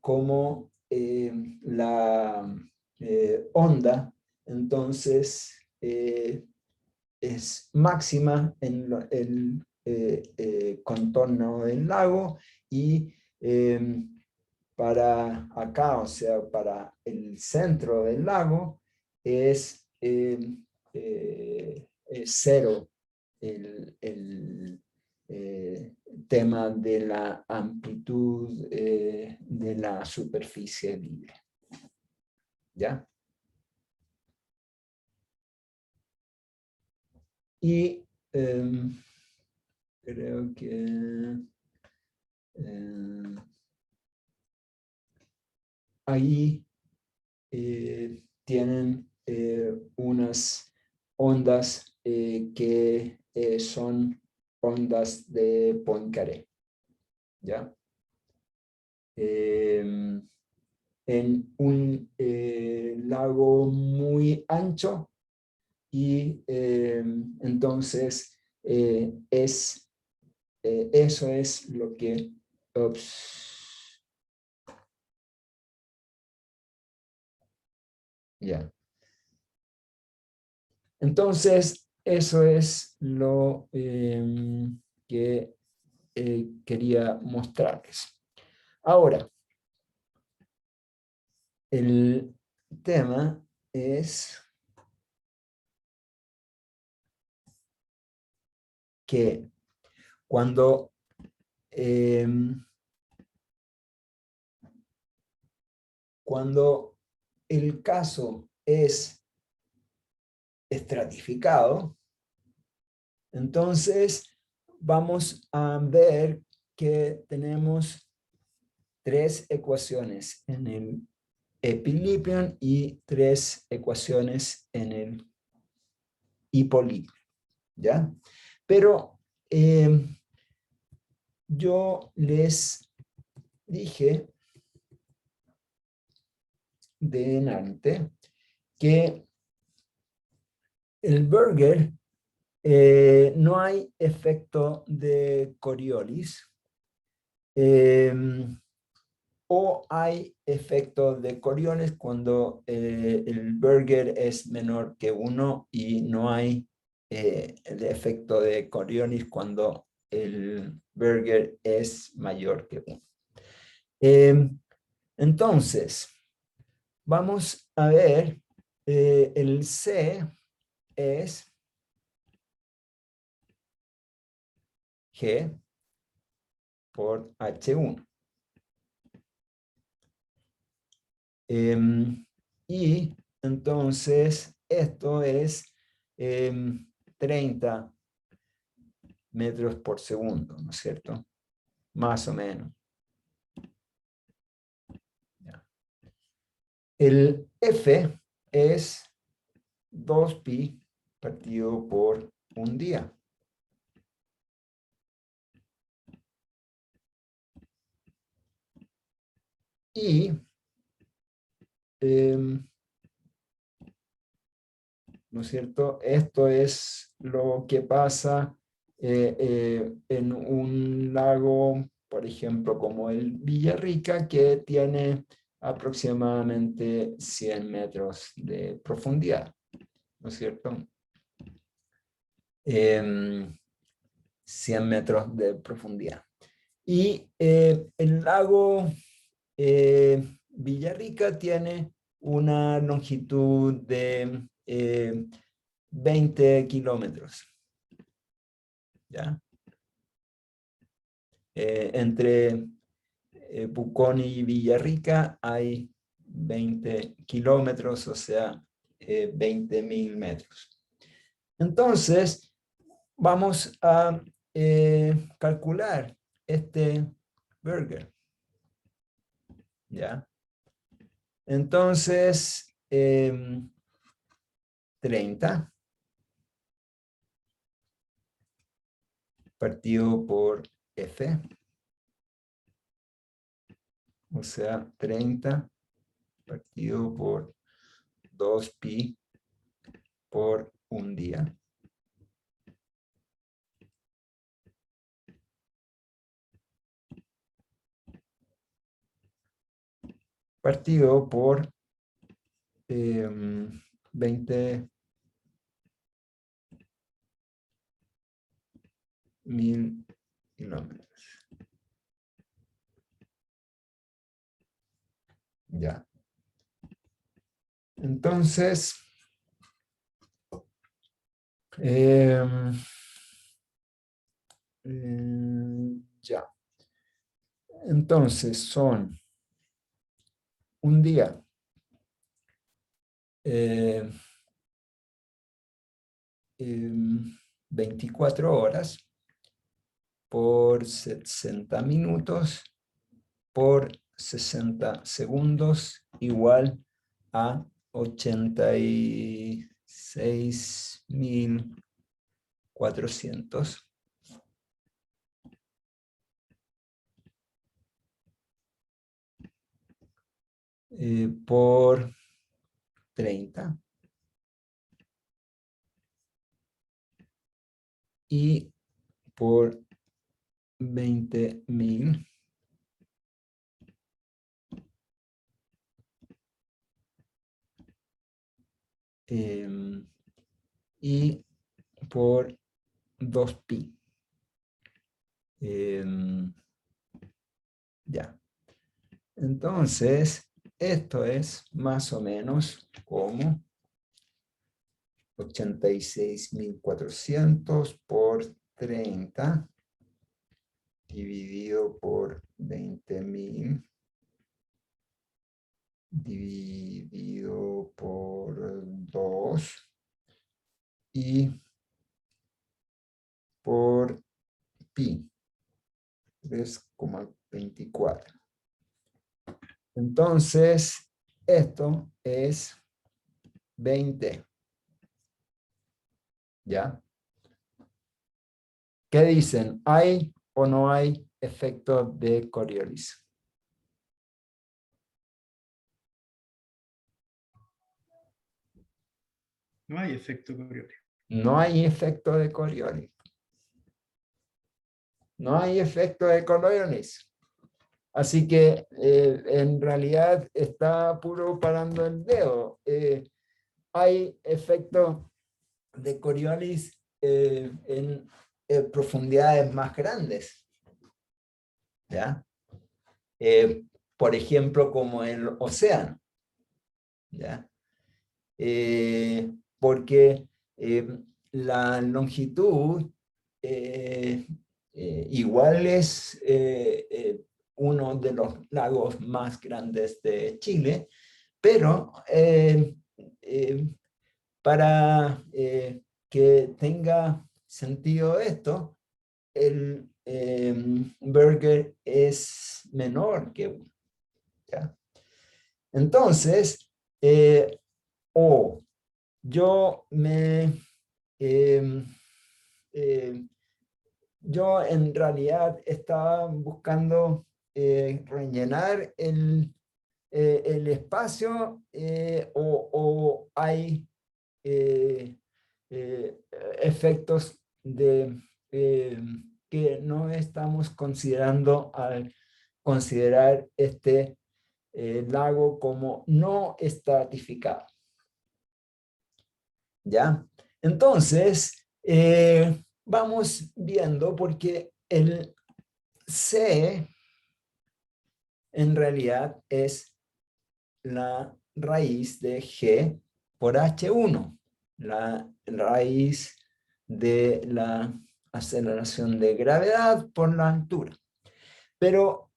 cómo la onda, entonces, es máxima en el contorno del lago y para acá, o sea, para el centro del lago, es cero el tema de la amplitud de la superficie libre. ¿Ya? Y creo que ahí tienen unas ondas que son ondas de Poincaré, ¿ya? En un lago muy ancho y entonces eso es lo que... ya. Entonces, eso es lo que quería mostrarles. Ahora, el tema es que cuando el caso es estratificado, entonces vamos a ver que tenemos tres ecuaciones en el epilipion y tres ecuaciones en el hipolipion, ¿ya? Pero yo les dije delante que el Burger no hay efecto de Coriolis o hay efecto de Coriolis cuando el Burger es menor que 1 y no hay el efecto de Coriolis cuando el Burger es mayor que 1. Entonces, vamos a ver, el C es G por H1. Y entonces esto es 30 metros por segundo, ¿no es cierto? Más o menos. Ya. El F es 2pi partido por un día. Y ¿no es cierto? Esto es lo que pasa en un lago, por ejemplo, como el Villarrica, que tiene aproximadamente 100 metros de profundidad, ¿no es cierto? 100 metros de profundidad. Y el lago Villarrica tiene una longitud de 20 kilómetros. ¿Ya? Entre Pucón y Villarrica hay 20 kilómetros, o sea, 20.000 metros. Entonces, vamos a calcular este Burger. ¿Ya? Entonces, 30 partido por F, o sea, 30 partido por 2pi por un día. Partido por 20.000 kilómetros. Ya. Entonces, ya. Entonces son un día, 24 horas por 60 minutos por 60 segundos igual a 86.400 por 30 y por 20.000 y por 2pi. Ya. Entonces, esto es más o menos como 86.400 por 30 dividido por 20.000 dividido por 2 y por pi, 3,24. Entonces, esto es 20. ¿Ya? ¿Qué dicen? ¿Hay o no hay efecto de Coriolis? No hay efecto Coriolis. No hay efecto de Coriolis. No hay efecto de Coriolis. Así que en realidad está puro parando el dedo. Hay efecto de Coriolis en profundidades más grandes. ¿Ya? Por ejemplo, como el océano. ¿Ya? Porque la longitud igual es uno de los lagos más grandes de Chile, pero para que tenga sentido esto, el Berger es menor que 1. ¿Ya? Entonces, o yo me... yo en realidad estaba buscando rellenar el espacio o hay efectos que no estamos considerando al considerar este lago como no estratificado. ¿Ya? Entonces, vamos viendo porque el C en realidad es la raíz de G por H1, la raíz de la aceleración de gravedad por la altura. Pero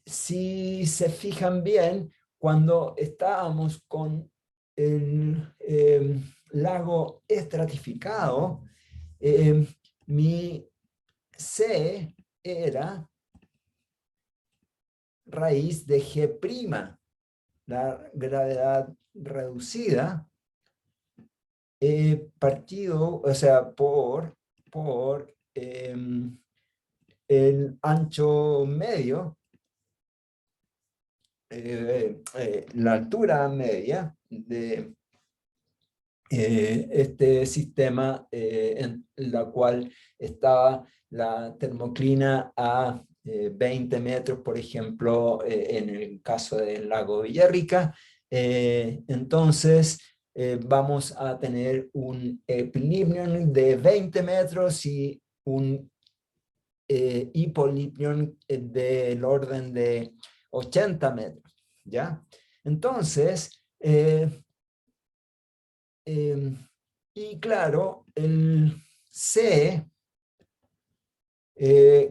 si se fijan bien, cuando estábamos con el lago estratificado, mi C era raíz de G', la gravedad reducida, partido, o sea, por el ancho medio, la altura media este sistema en la cual estaba la termoclina a 20 metros, por ejemplo, en el caso del lago Villarrica. Entonces, vamos a tener un epilibrium de 20 metros y un hipolibrium del orden de 80 metros, ¿ya? Entonces, y claro, el C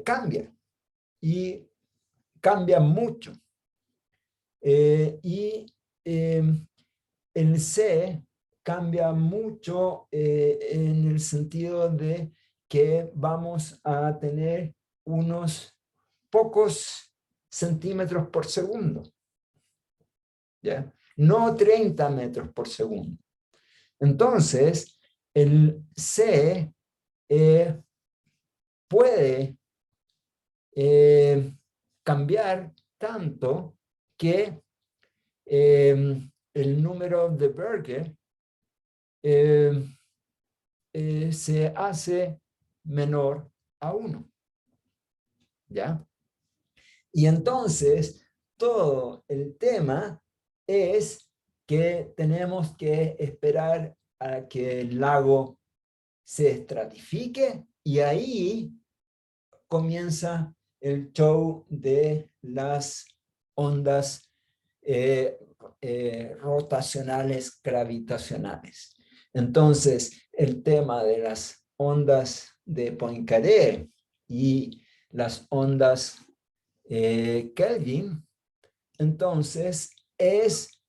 cambia, y cambia mucho. Y el C cambia mucho en el sentido de que vamos a tener unos pocos centímetros por segundo, ¿ya? No 30 metros por segundo. Entonces, el C puede cambiar tanto que el número de Berger se hace menor a 1, ¿ya? Y entonces, todo el tema es que tenemos que esperar a que el lago se estratifique, y ahí comienza el show de las ondas rotacionales gravitacionales. Entonces, el tema de las ondas de Poincaré y las ondas Kelvin, entonces, es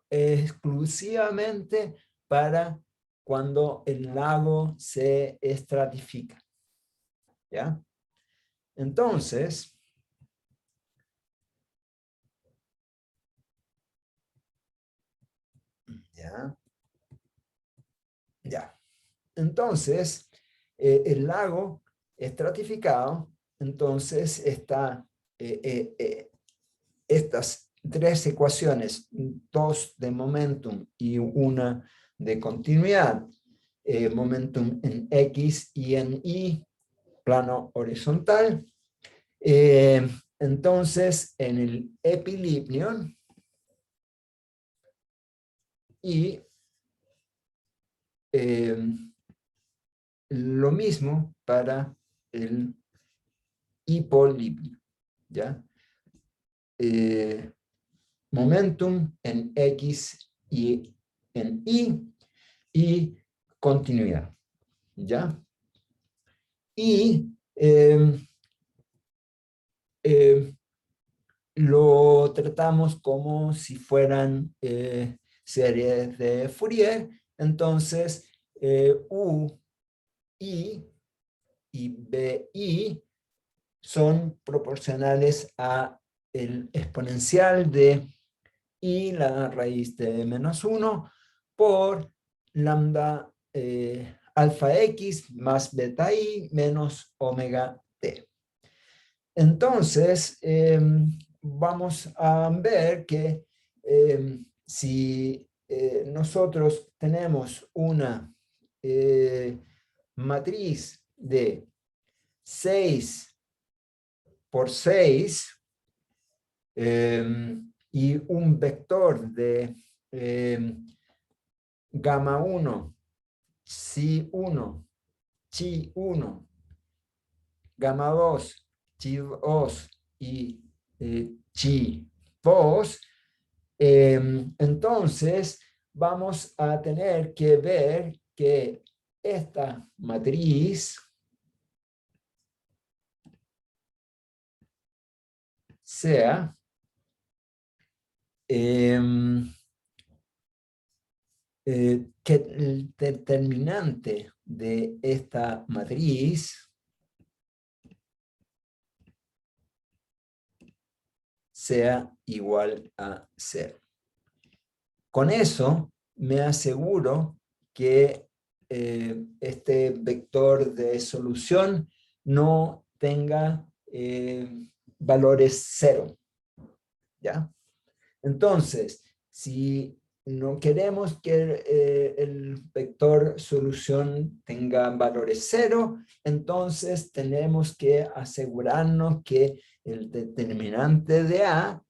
exclusivamente para cuando el lago se estratifica, ¿ya? Entonces, ya. Entonces, el lago estratificado, entonces está estas tres ecuaciones, dos de momentum y una de continuidad, momentum en X y en Y, plano horizontal. Entonces, en el epilibrium, y lo mismo para el hipolibrio, ¿ya? Momentum en X y en y continuidad, ¿ya? Y lo tratamos como si fueran series de Fourier. Entonces, U, I y BI son proporcionales a el exponencial de I, la raíz de -1, por lambda alfa X más beta I menos omega T. Entonces, vamos a ver que si nosotros tenemos una matriz de 6 por 6 y un vector de gamma 1, psi 1, chi 1, gamma 2, chi 2 y chi 2, entonces vamos a tener que ver que esta matriz sea que el determinante de esta matriz sea igual a 0. Con eso me aseguro que este vector de solución no tenga valores 0, ¿ya? Entonces, si no queremos que el vector solución tenga valores cero, entonces tenemos que asegurarnos que el determinante de A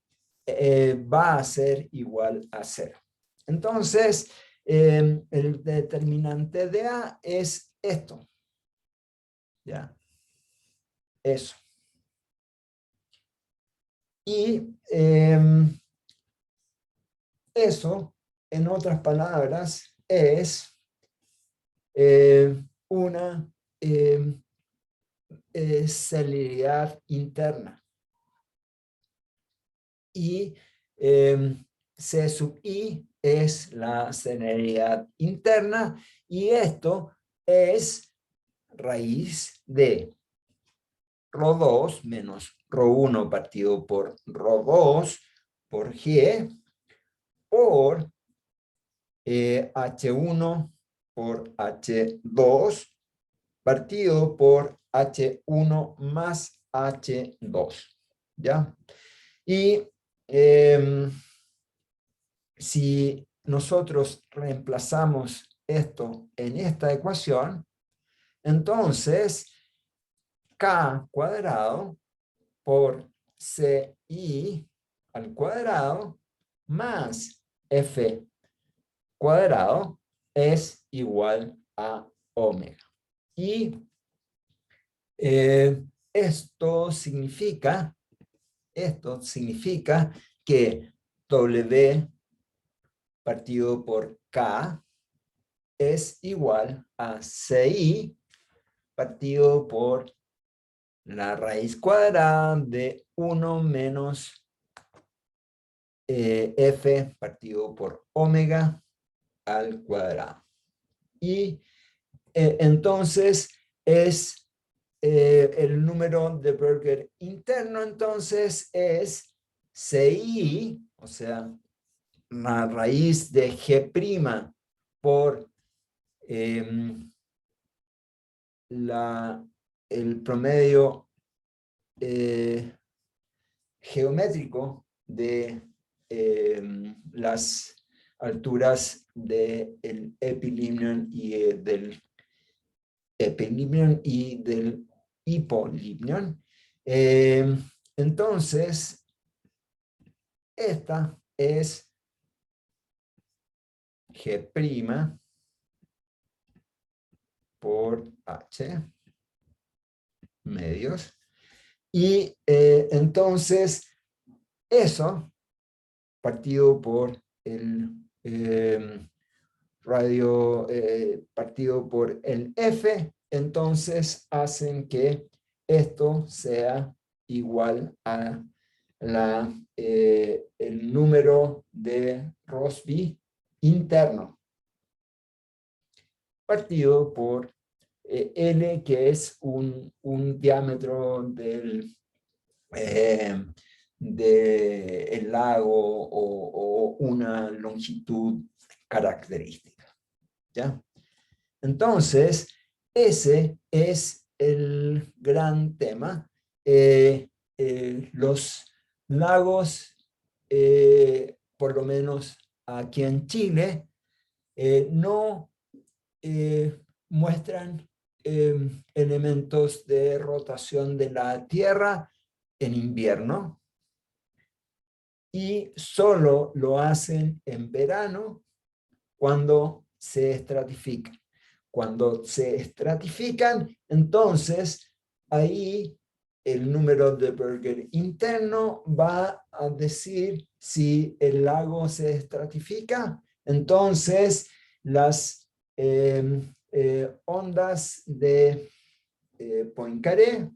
va a ser igual a cero. Entonces, el determinante de A es esto. ¿Ya? Eso. Y eso, en otras palabras, es una celeridad interna. Y C sub I es la celeridad interna, y esto es raíz de ρ2 menos ρ1 partido por ρ2 por G por H1 por H2 partido por H1 más H2. ¿Ya? Y si nosotros reemplazamos esto en esta ecuación, entonces K cuadrado por CI al cuadrado más F cuadrado es igual a omega. Y esto significa que W partido por K es igual a CI partido por la raíz cuadrada de 1 menos F partido por omega al cuadrado. Y entonces es el número de Berger interno, entonces es CI, o sea, la raíz de G' por el promedio geométrico de las alturas del epilimion y del hipolimion. Entonces, esta es G' por H medios. Y entonces, eso partido por el partido por el F, entonces hacen que esto sea igual a el número de Rossby interno, partido por L, que es un diámetro del lago o una longitud característica. ¿Ya? Entonces, ese es el gran tema. Los lagos, por lo menos aquí en Chile, no muestran elementos de rotación de la Tierra en invierno, y solo lo hacen en verano cuando se estratifican. Cuando se estratifican, entonces ahí el número de Berger interno va a decir si el lago se estratifica. Entonces las ondas de Poincaré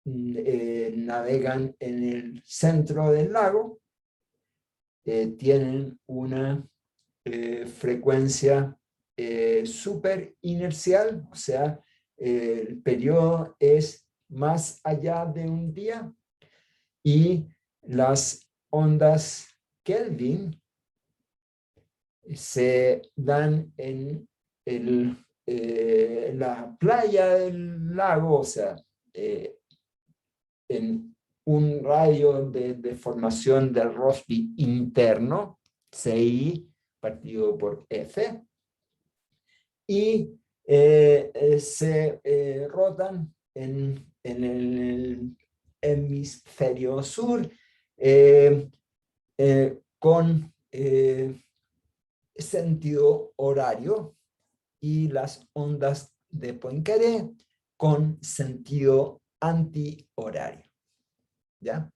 navegan en el centro del lago, tienen una frecuencia súper inercial, o sea, el periodo es más allá de un día, y las ondas Kelvin se dan en la playa del lago, o sea, en un radio de formación del Rossby interno, CI partido por F, y se rotan en el hemisferio sur con sentido horario, y las ondas de Poincaré con sentido antihorario. ¿Ya?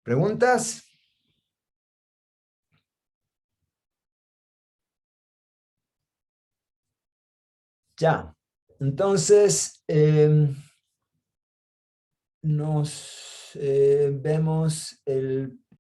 ¿Preguntas? Ya. Entonces, nos vemos el